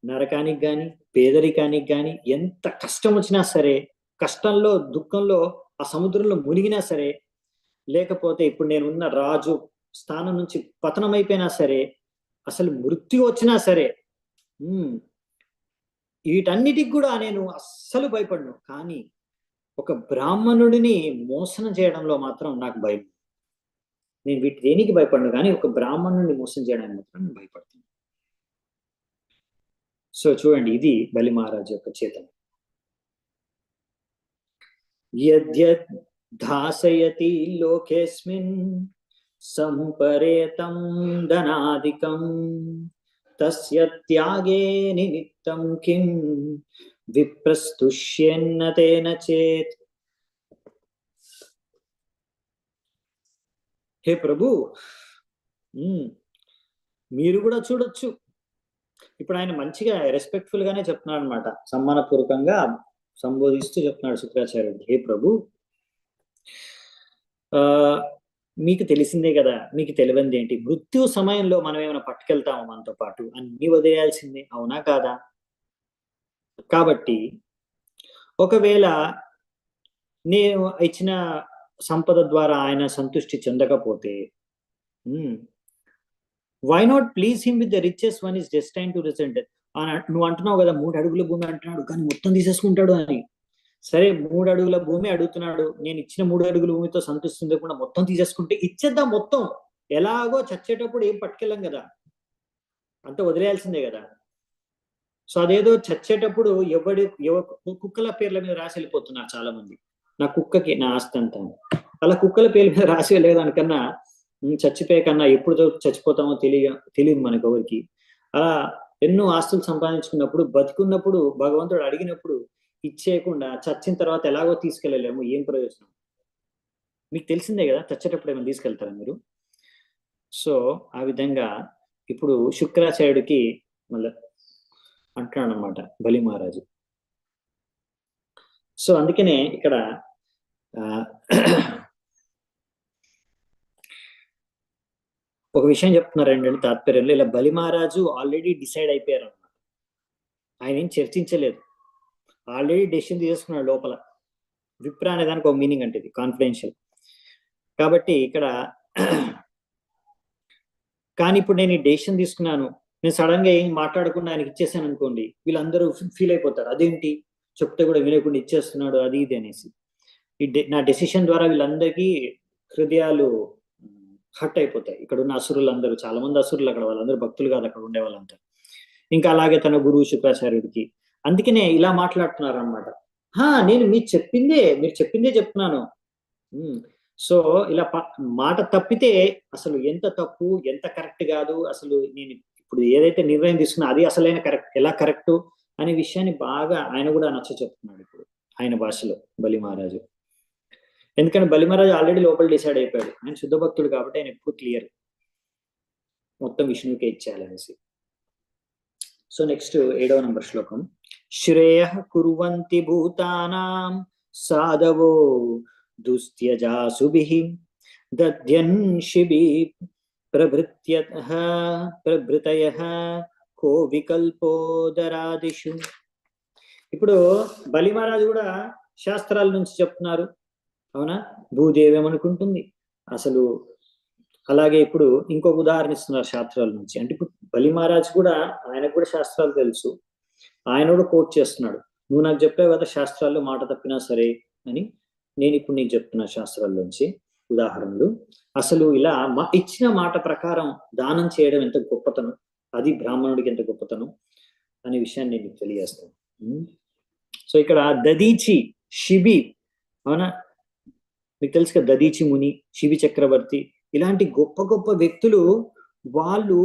నరకానికి కానీ పేదరికానికి కానీ ఎంత కష్టం వచ్చినా సరే, కష్టంలో దుఃఖంలో ఆ సముద్రంలో మునిగినా సరే, లేకపోతే ఇప్పుడు నేనున్న రాజు స్థానం నుంచి పతనం అయిపోయినా సరే, అసలు మృత్యు వచ్చినా సరే, వీటన్నిటికి కూడా నేను అస్సలు భయపడను. కానీ ఒక బ్రాహ్మణుడిని మోసం చేయడంలో మాత్రం నాకు భయం. నేను వీటి దేనికి భయపడను, కానీ ఒక బ్రాహ్మణుడిని మోసం చేయడానికి మాత్రం నేను భయపడుతున్నాను. సో చూడండి, ఇది బలి మహారాజు యొక్క చేతన. యద్యద్ దాసయతి లోకేస్మిన్ సంపరేతం ధనాదికం తస్య త్యాగే నిమిత్తం కిం విప్రస్తుష్యన్న తేన చేత్. హే ప్రభు, మీరు కూడా చూడొచ్చు. ఇప్పుడు ఆయన మంచిగా రెస్పెక్ట్ఫుల్ గానే చెప్తున్నాడు అనమాట, సమ్మానపూర్వకంగా సంబోధిస్తూ చెప్తున్నాడు శుక్రాచార్యుడు. హే ప్రభు, మీకు తెలిసిందే కదా, మీకు తెలియంది ఏంటి? మృత్యు సమయంలో మనం ఏమైనా పట్టుకెళ్తాము మనతో పాటు? అన్ని వదిలేయాల్సిందే, అవునా కాదా? కాబట్టి ఒకవేళ నేను ఇచ్చిన సంపద ద్వారా ఆయన సంతృష్టి చెందకపోతే, why not please him with the richest one is destined to resent. నువ్వు అంటున్నావు కదా 3 అడుగుల భూమి అంటున్నాడు, కానీ మొత్తం తీసేసుకుంటాడు అని. సరే, 3 అడుగుల భూమి అడుగుతున్నాడు, నేను ఇచ్చిన 3 అడుగుల భూమితో సంతృష్టి కూడా మొత్తం తీసేసుకుంటే ఇచ్చేద్దాం మొత్తం. ఎలాగో చచ్చేటప్పుడు ఏం పట్టుకెళ్ళం కదా, అంత వదిలేయాల్సిందే కదా. సో అదేదో చచ్చేటప్పుడు కుక్కల పేర్ల మీద రాసి వెళ్ళిపోతున్నారు చాలా మంది. నా కుక్కకి నా ఆస్తి అంతా, అలా కుక్కల పేర్ల మీద రాసి వెళ్ళేదానికన్నా చచ్చిపోయే కన్నా ఎప్పుడు చచ్చిపోతామో తెలియదు మనకు ఎవరికి. అలా ఎన్నో ఆస్తులు సంపాదించుకున్నప్పుడు, బతుకున్నప్పుడు భగవంతుడు అడిగినప్పుడు ఇచ్చేయకుండా చచ్చిన తర్వాత ఎలాగో తీసుకెళ్ళలేము, ఏం ప్రయోజనం? మీకు తెలిసిందే కదా, చచ్చేటప్పుడు ఏమైనా తీసుకెళ్తారా మీరు? సో ఆ విధంగా ఇప్పుడు శుక్రాచార్యుడికి మళ్ళీ అంటున్నాడు అనమాట బలి మహారాజు. సో అందుకనే ఇక్కడ ఒక విషయం చెప్తున్నారు ఏంటంటే తాత్పర్యంలో, ఇలా బలి మహారాజు ఆల్రెడీ డిసైడ్ అయిపోయారు అన్నమాట. ఆయన ఏం చర్చించలేదు, ఆల్రెడీ డెసిషన్ తీసుకున్నాడు లోపల. విప్ర అనే దానికి ఒక మీనింగ్ అంటే ఇది కాన్ఫిడెన్షియల్. కాబట్టి ఇక్కడ కానీ ఇప్పుడు నేను ఈ డెసిషన్ తీసుకున్నాను, నేను సడన్ గా ఏం మాట్లాడకుండా ఆయనకి ఇచ్చేసాను అనుకోండి, వీళ్ళందరూ ఫీల్ అయిపోతారు, అదేంటి చెప్తే కూడా వినకుండా ఇచ్చేస్తున్నాడు అది ఇది అనేసి. నా డెసిషన్ ద్వారా వీళ్ళందరికీ హృదయాలు హర్ట్ అయిపోతాయి. ఇక్కడ ఉన్న అసురులందరూ, చాలా మంది అసురులు అక్కడ, వాళ్ళందరూ భక్తులు కాదు అక్కడ ఉండే వాళ్ళంతా. ఇంకా అలాగే తన గురువు శుక్రాచార్యుడికి. అందుకనే ఇలా మాట్లాడుతున్నారు అనమాట. నేను మీరు చెప్పిందే చెప్తున్నాను. సో ఇలా మాట తప్పితే అసలు ఎంత తప్పు, ఎంత కరెక్ట్ కాదు, అసలు నేను ఇప్పుడు ఏదైతే నిర్ణయం తీసుకున్నా అది అసలైన కరెక్ట్, ఎలా కరెక్ట్ అనే విషయాన్ని బాగా ఆయన కూడా నచ్చ చెప్తున్నాడు ఇప్పుడు ఆయన భాషలో బలి మహారాజు. ఎందుకంటే బలి మహారాజు ఆల్రెడీ లోపల డిసైడ్ అయిపోయాడు, ఆయన శుద్ధ భక్తుడు కాబట్టి ఆయన ఎప్పుడు క్లియర్, మొత్తం విష్ణువుకే ఇచ్చేయాలనేసి. సో నెక్స్ట్ 7వ నంబర్ శ్లోకం. శ్రేయ కుర్వంతి భూతానాం సాధవో దుస్త్యజాసుభిః దధ్యన్షిభిః ప్రభృతయః కో వికల్పోదరాదిషు. ఇప్పుడు బలి మహారాజు కూడా శాస్త్రాల నుంచి చెప్తున్నారు, అవునా? భూదేవి ఏమనుకుంటుంది అసలు. అలాగే ఇప్పుడు ఇంకొక ఉదాహరణ ఇస్తున్నారు శాస్త్రాల నుంచి. అంటే ఇప్పుడు బలి మహారాజ్ కూడా, ఆయనకు కూడా శాస్త్రాలు తెలుసు, ఆయన కూడా కోట్ చేస్తున్నాడు. నువ్వు నాకు చెప్పావు కదా శాస్త్రాల్లో మాట తప్పినా సరే అని, నేను ఇప్పుడు నీకు చెప్తున్నా శాస్త్రాల్లోంచి ఉదాహరణలు. అసలు ఇలా ఇచ్చిన మాట ప్రకారం దానం చేయడం ఎంత గొప్పతనం, అది బ్రాహ్మణుడికి ఎంత గొప్పతనం అనే విషయాన్ని నేను మీకు తెలియజేస్తాను. సో ఇక్కడ దదీచి, శిబి, అవునా, మీకు తెలుసు కదా, దదీచి ముని, శిబి చక్రవర్తి, ఇలాంటి గొప్ప గొప్ప వ్యక్తులు, వాళ్ళు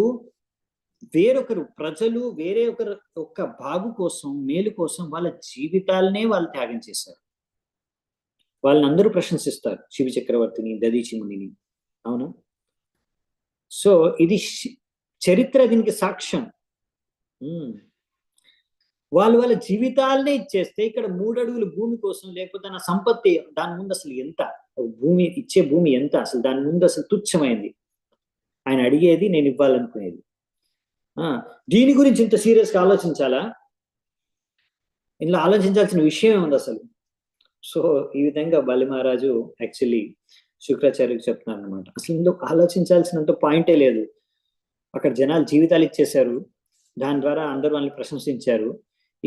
వేరొకరు ప్రజలు వేరే ఒకరు ఒక్క బాగు కోసం, మేలు కోసం వాళ్ళ జీవితాలనే వాళ్ళు త్యాగం చేశారు. వాళ్ళని అందరూ ప్రశంసిస్తారు, శిబి చక్రవర్తిని, దదీచి మునిని, అవును. సో ఇది చరిత్ర దీనికి సాక్ష్యం. వాళ్ళు వాళ్ళ జీవితాలనే ఇచ్చేస్తే ఇక్కడ 3 అడుగులు భూమి కోసం, లేకపోతే నా సంపత్తి దాని ముందు అసలు ఎంత, భూమి ఇచ్చే భూమి ఎంత, అసలు దాని ముందు అసలు తుచ్చమైంది. ఆయన అడిగేది నేను ఇవ్వాలనుకునేది. దీని గురించి ఇంత సీరియస్ గా ఆలోచించాలా? ఇందులో ఆలోచించాల్సిన విషయం ఉంది అసలు. సో ఈ విధంగా బలి మహారాజు యాక్చువల్లీ శుక్రాచార్యకు చెప్తున్నారు అనమాట. అసలు ఇందులో ఆలోచించాల్సినంత పాయింటే లేదు. అక్కడ జనాలు జీవితాలు ఇచ్చేశారు, దాని ద్వారా అందరూ వాళ్ళని ప్రశంసించారు.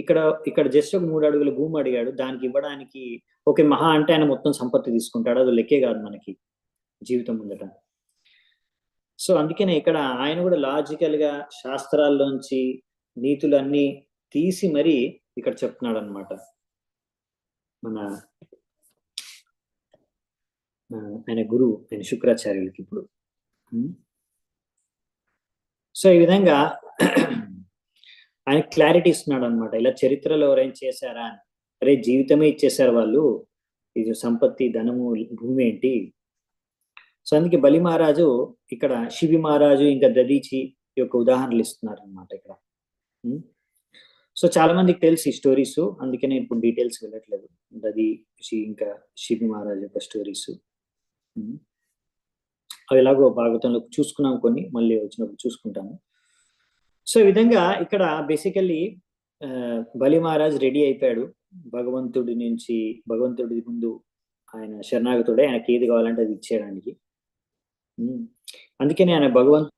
ఇక్కడ ఇక్కడ జస్ట్ ఒక 3 అడుగుల భూమి అడిగాడు, దానికి ఇవ్వడానికి ఒక మహా అంటే ఆయన మొత్తం సంపత్తి తీసుకుంటాడు, అది లెక్కే కాదు మనకి జీవితం ముందట. సో అందుకనే ఇక్కడ ఆయన కూడా లాజికల్ గా శాస్త్రాల్లోంచి నీతులన్నీ తీసి మరీ ఇక్కడ చెప్తున్నాడు అనమాట మన ఆయన గురువు, ఆయన శుక్రాచార్యులకి ఇప్పుడు. సో ఈ విధంగా ఆయన క్లారిటీ ఇస్తున్నాడు అనమాట, ఇలా చరిత్రలో ఎవరైనా చేశారా అని. అరే జీవితమే ఇచ్చేశారు వాళ్ళు, ఇది సంపత్తి, ధనము, భూమి ఏంటి. సో అందుకే బలి మహారాజు ఇక్కడ శిబి మహారాజు ఇంకా దదీచి యొక్క ఉదాహరణలు ఇస్తున్నారు అనమాట ఇక్కడ. సో చాలా మందికి తెలుసు ఈ స్టోరీస్, అందుకే నేను ఇప్పుడు డీటెయిల్స్ వెళ్ళట్లేదు. దదీచి ఇంకా శిబి మహారాజు యొక్క స్టోరీస్ అవి ఎలాగో భాగవతంలో చూసుకున్నాం, కొన్ని మళ్ళీ వచ్చినప్పుడు చూసుకుంటాము. సో ఈ విధంగా ఇక్కడ బేసికల్లీ బలి మహారాజ్ రెడీ అయిపోయాడు భగవంతుడి నుంచి, భగవంతుడి ముందు ఆయన శరణాగతుడే, ఆయనకి ఏది కావాలంటే అది ఇచ్చేయడానికి. అందుకని ఆయన భగవంతు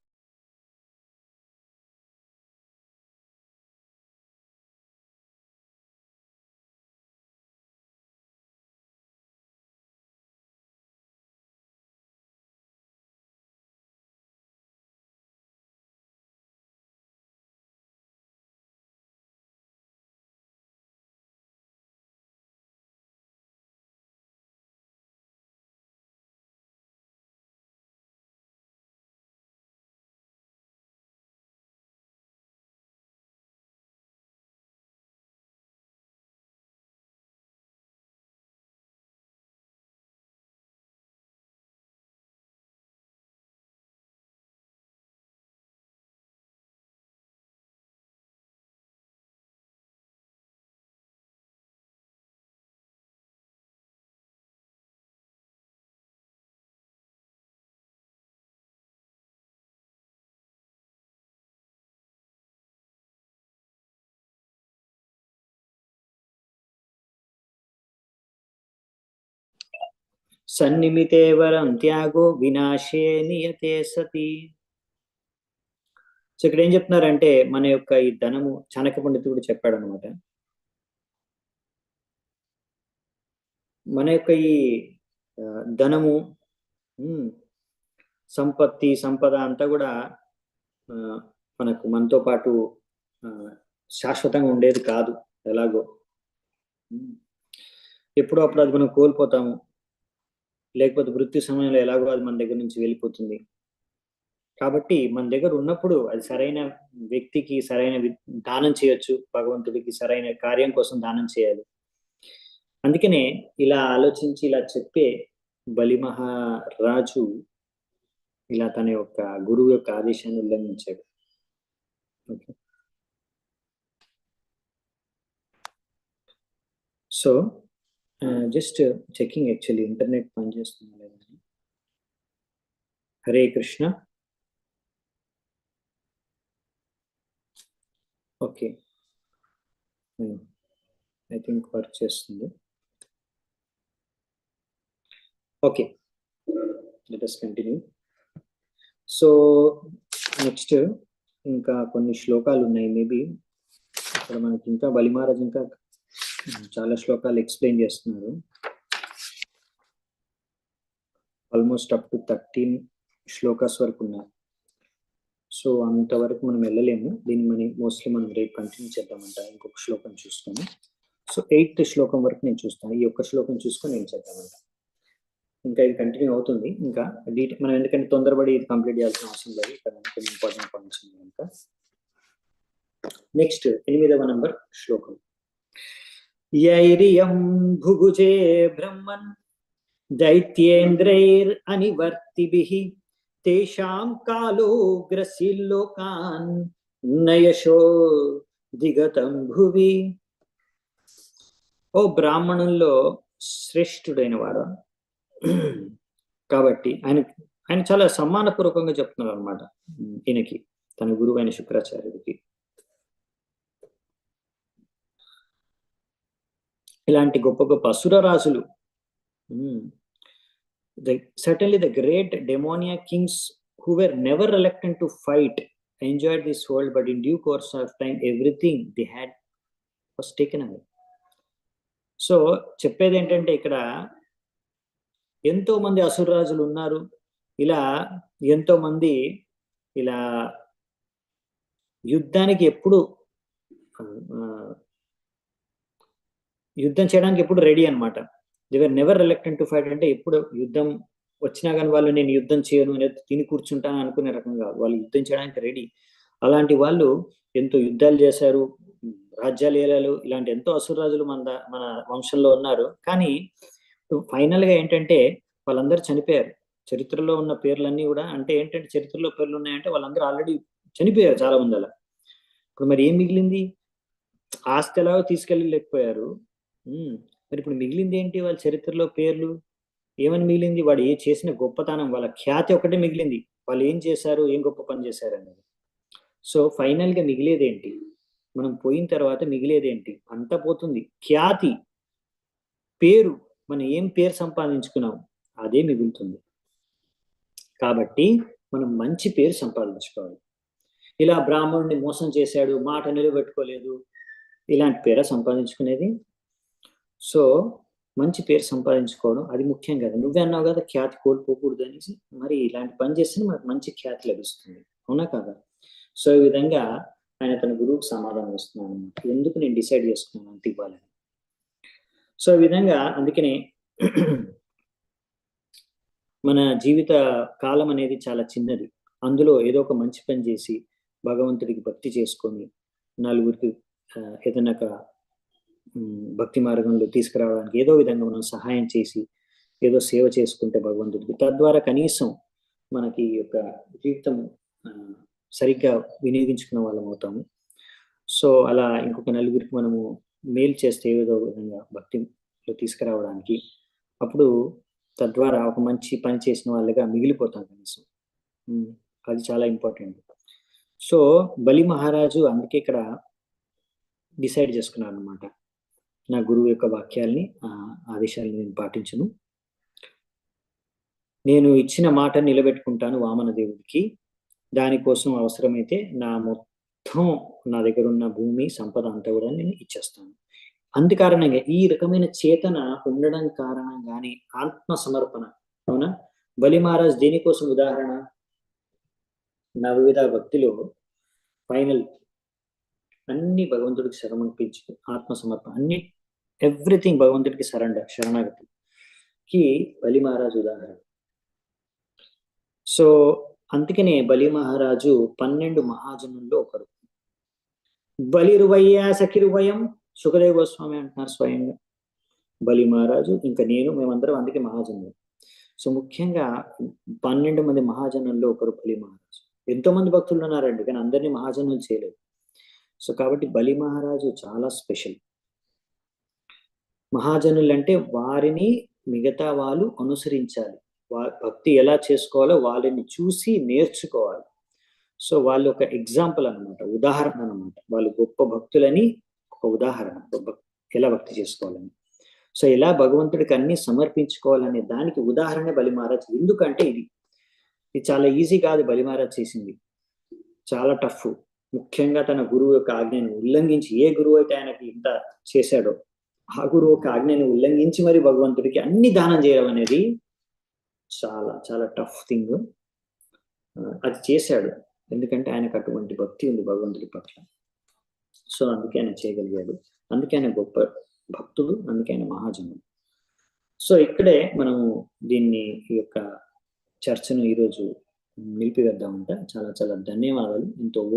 సన్నిమితే వరం త్యాగో వినాశే నియతే సతి. సో ఇక్కడ ఏం చెప్తున్నారంటే మన యొక్క ఈ ధనము, చాణక్య పండితుడు చెప్పాడు అనమాట, మన యొక్క ఈ ధనము, సంపత్తి, సంపద అంతా కూడా మనతో పాటు శాశ్వతంగా ఉండేది కాదు. ఎలాగో ఎప్పుడో అప్పుడు అది మనం కోల్పోతాము, లేకపోతే మృత్యు సమయంలో ఎలాగో అది మన దగ్గర నుంచి వెళ్ళిపోతుంది. కాబట్టి మన దగ్గర ఉన్నప్పుడు అది సరైన వ్యక్తికి సరైన దానం చేయొచ్చు, భగవంతుడికి సరైన కార్యం కోసం దానం చేయాలి. అందుకనే ఇలా ఆలోచించి ఇలా చెప్పే బలి మహారాజు ఇలా తన యొక్క గురువు యొక్క ఆదేశాన్ని ఉల్లంఘించాడు. Okay, so just checking actually internet పనిచేస్తుందా లేదని. Hare Krishna. Okay, I think work చేస్తుంది. Okay, let us continue. So next ఇంకా కొన్ని శ్లోకాలు ఉన్నాయి. మేబీ ఇక్కడ మనకి ఇంకా బలి మహారాజ్ ఇంకా చాలా శ్లోకాలు ఎక్స్ప్లెయిన్ చేస్తున్నారు. ఆల్మోస్ట్ అప్ టు 13 శ్లోకాస్ వరకు ఉన్నాయి. సో అంతవరకు మనం వెళ్ళలేము. దీన్ని మోస్ట్లీ మనం రేపు కంటిన్యూ చేద్దామంట, ఇంకొక శ్లోకం చూసుకొని. సో 8th శ్లోకం వరకు నేను చూస్తాను. ఈ ఒక్క శ్లోకం చూసుకొని నేను చేద్దామంట. ఇంకా ఇది కంటిన్యూ అవుతుంది. ఇంకా మనం ఎందుకంటే తొందరపడి ఇది కంప్లీట్ చేయాల్సిన అవసరం లేదు. ఇక్కడ కొన్ని ఇంపార్టెంట్ పాయింట్స్ ఉన్నాయి కనుక. నెక్స్ట్ 8వ నంబర్ శ్లోకం. యైరియం భుగుజే బ్రహ్మన్ దైత్యేంద్రైర్ అనివర్తిభిః తేషాం కాలో గ్రసిల్లోకాన్ నయశో దిగతం భువి. ఓ బ్రాహ్మణుల్లో శ్రేష్ఠుడైన వాడు కాబట్టి ఆయన చాలా సమ్మానపూర్వకంగా చెప్తున్నారు అనమాట ఈయనకి, తన గురువు అయిన శుక్రాచార్యుడికి. ఇలాంటి గొప్ప గొప్ప అసురరాజులు, certainly the great demoniac kings who were never reluctant to fight enjoyed this world, but in due course of time everything they had was taken away. So చెప్పేది ఏంటంటే ఇక్కడ ఎంతో మంది అసురరాజులు ఉన్నారు. ఇలా ఎంతో మంది ఇలా యుద్ధానికి ఎప్పుడు యుద్ధం చేయడానికి ఎప్పుడు రెడీ అనమాట. They were never reluctant to fight అంటే ఎప్పుడు యుద్ధం వచ్చినా కానీ వాళ్ళు నేను యుద్ధం చేయను, నేను తిని కూర్చుంటాను అనుకునే రకంగా వాళ్ళు యుద్ధం చేయడానికి రెడీ. అలాంటి వాళ్ళు ఎంతో యుద్ధాలు చేశారు, రాజ్యాలు ఏలాలు, ఇలాంటి ఎంతో అసురరాజులు మన వంశంలో ఉన్నారు. కానీ ఫైనల్ గా ఏంటంటే వాళ్ళందరూ చనిపోయారు. చరిత్రలో ఉన్న పేర్లన్నీ కూడా అంటే ఏంటంటే చరిత్రలో పేర్లు ఉన్నాయంటే వాళ్ళందరూ ఆల్రెడీ చనిపోయారు చాలా మంది. అలా ఇప్పుడు మరి ఏం మిగిలింది? ఆస్తి ఎలాగో తీసుకెళ్ళి లేకపోయారు. మరి ఇప్పుడు మిగిలింది ఏంటి? వాళ్ళ చరిత్రలో పేర్లు ఏమని మిగిలింది? వాడు ఏ చేసిన గొప్పతనం, వాళ్ళ ఖ్యాతి ఒకటే మిగిలింది. వాళ్ళు ఏం చేశారు, ఏం గొప్ప పని చేశారు అనేది. సో ఫైనల్ గా మిగిలేదేంటి? మనం పోయిన తర్వాత మిగిలేదేంటి? అంతా పోతుంది. ఖ్యాతి, పేరు, మనం ఏం పేరు సంపాదించుకున్నాం అదే మిగులుతుంది. కాబట్టి మనం మంచి పేరు సంపాదించుకోవాలి. ఇలా బ్రాహ్మణుడిని మోసం చేశాడు, మాట నిలబెట్టుకోలేదు, ఇలాంటి పేరు సంపాదించుకునేది. సో మంచి పేరు సంపాదించుకోవడం అది ముఖ్యం కదా. నువ్వే అన్నావు కదా ఖ్యాతి కోల్పోకూడదు అనేసి. మరి ఇలాంటి పని చేస్తే మనకు మంచి ఖ్యాతి లభిస్తుంది, అవునా కదా? సో ఈ విధంగా ఆయన తన గురువుకు సమాధానం ఇస్తున్నాను అనమాట. ఎందుకు నేను డిసైడ్ చేసుకున్నాను అంత ఇవ్వాలని. సో ఈ విధంగా అందుకనే మన జీవిత కాలం అనేది చాలా చిన్నది. అందులో ఏదో ఒక మంచి పని చేసి భగవంతుడికి భక్తి చేసుకొని నలుగురికి ఏదైనా భక్తి మార్గంలో తీసుకురావడానికి ఏదో విధంగా మనం సహాయం చేసి ఏదో సేవ చేసుకుంటే భగవంతుడికి, తద్వారా కనీసం మనకి యొక్క జీవితం సరిగ్గా వినియోగించుకున్న వాళ్ళం అవుతాము. సో అలా ఇంకొక నలుగురికి మనము మేలు చేస్తే ఏదో విధంగా భక్తిలో తీసుకురావడానికి, అప్పుడు తద్వారా ఒక మంచి పని చేసిన వాళ్ళగా మిగిలిపోతాం కనీసం. అది చాలా ఇంపార్టెంట్. సో బలి మహారాజు అందుకే ఇక్కడ డిసైడ్ చేసుకున్నాను అనమాట, నా గురువు యొక్క వాక్యాల్ని ఆదేశాలను నేను పాటించను, నేను ఇచ్చిన మాట నిలబెట్టుకుంటాను వామన దేవుడికి, దానికోసం అవసరమైతే నా మొత్తం నా దగ్గర ఉన్న భూమి సంపద అంతా కూడా నేను ఇచ్చేస్తాను. అందుకారణంగా ఈ రకమైన చేతన ఉండడం కారణంగానే ఆత్మ సమర్పణ. అవునా? బలి మహారాజ్ దేనికోసం ఉదాహరణ? నవవిధ భక్తిలో ఫైనల్ అన్ని భగవంతుడికి సమర్పించి ఆత్మ సమర్పణ, అన్ని ఎవ్రీథింగ్ భగవంతుడికి శరణాగతికి బలి మహారాజు ఉదాహరణ. సో అందుకనే బలి మహారాజు 12 మహాజనుల్లో ఒకరు. బలిరువయ్యా సఖిరువయం, సుఖదేవ గోస్వామి అంటున్నారు స్వయంగా. బలి మహారాజు ఇంకా నేను, మేమందరం అందుకే మహాజనులు. సో ముఖ్యంగా 12 మంది మహాజనుల్లో ఒకరు బలి మహారాజు. ఎంతో మంది భక్తులు ఉన్నారండి, కానీ అందరినీ మహాజనులు చేయలేదు. సో కాబట్టి బలి మహారాజు చాలా స్పెషల్. మహాజనులు అంటే వారిని మిగతా వాళ్ళు అనుసరించాలి, భక్తి ఎలా చేసుకోవాలో వాళ్ళని చూసి నేర్చుకోవాలి. సో వాళ్ళు ఒక ఎగ్జాంపుల్ అనమాట, ఉదాహరణ అనమాట. వాళ్ళు గొప్ప భక్తులని ఒక ఉదాహరణ. ఎలా భక్తి చేసుకోవాలని. సో ఎలా భగవంతుడికి అన్ని సమర్పించుకోవాలనే దానికి ఉదాహరణ బలి మహారాజ్. ఎందుకంటే ఇది చాలా ఈజీ కాదు. బలి మహారాజ్ చేసింది చాలా టఫ్. ముఖ్యంగా తన గురువు యొక్క ఆజ్ఞను ఉల్లంఘించి, ఏ గురువు అయితే ఆయనకి ఇంత చేశాడో ఆ గురువు యొక్క ఆజ్ఞను ఉల్లంఘించి మరి భగవంతుడికి అన్ని దానం చేయడం అనేది చాలా చాలా టఫ్ థింగ్. అది చేశాడు ఎందుకంటే ఆయనకు అటువంటి భక్తి ఉంది భగవంతుడి పట్ల. సో అందుకే ఆయన చేయగలిగాడు. అందుకే ఆయన గొప్ప భక్తుడు, అందుకే ఆయన మహాజనుడు. సో ఇక్కడే మనము దీన్ని ఈ యొక్క చర్చను ఈరోజు నిలిపివేద్దామంట. చాలా చాలా ధన్యవాదాలు. ఎంతో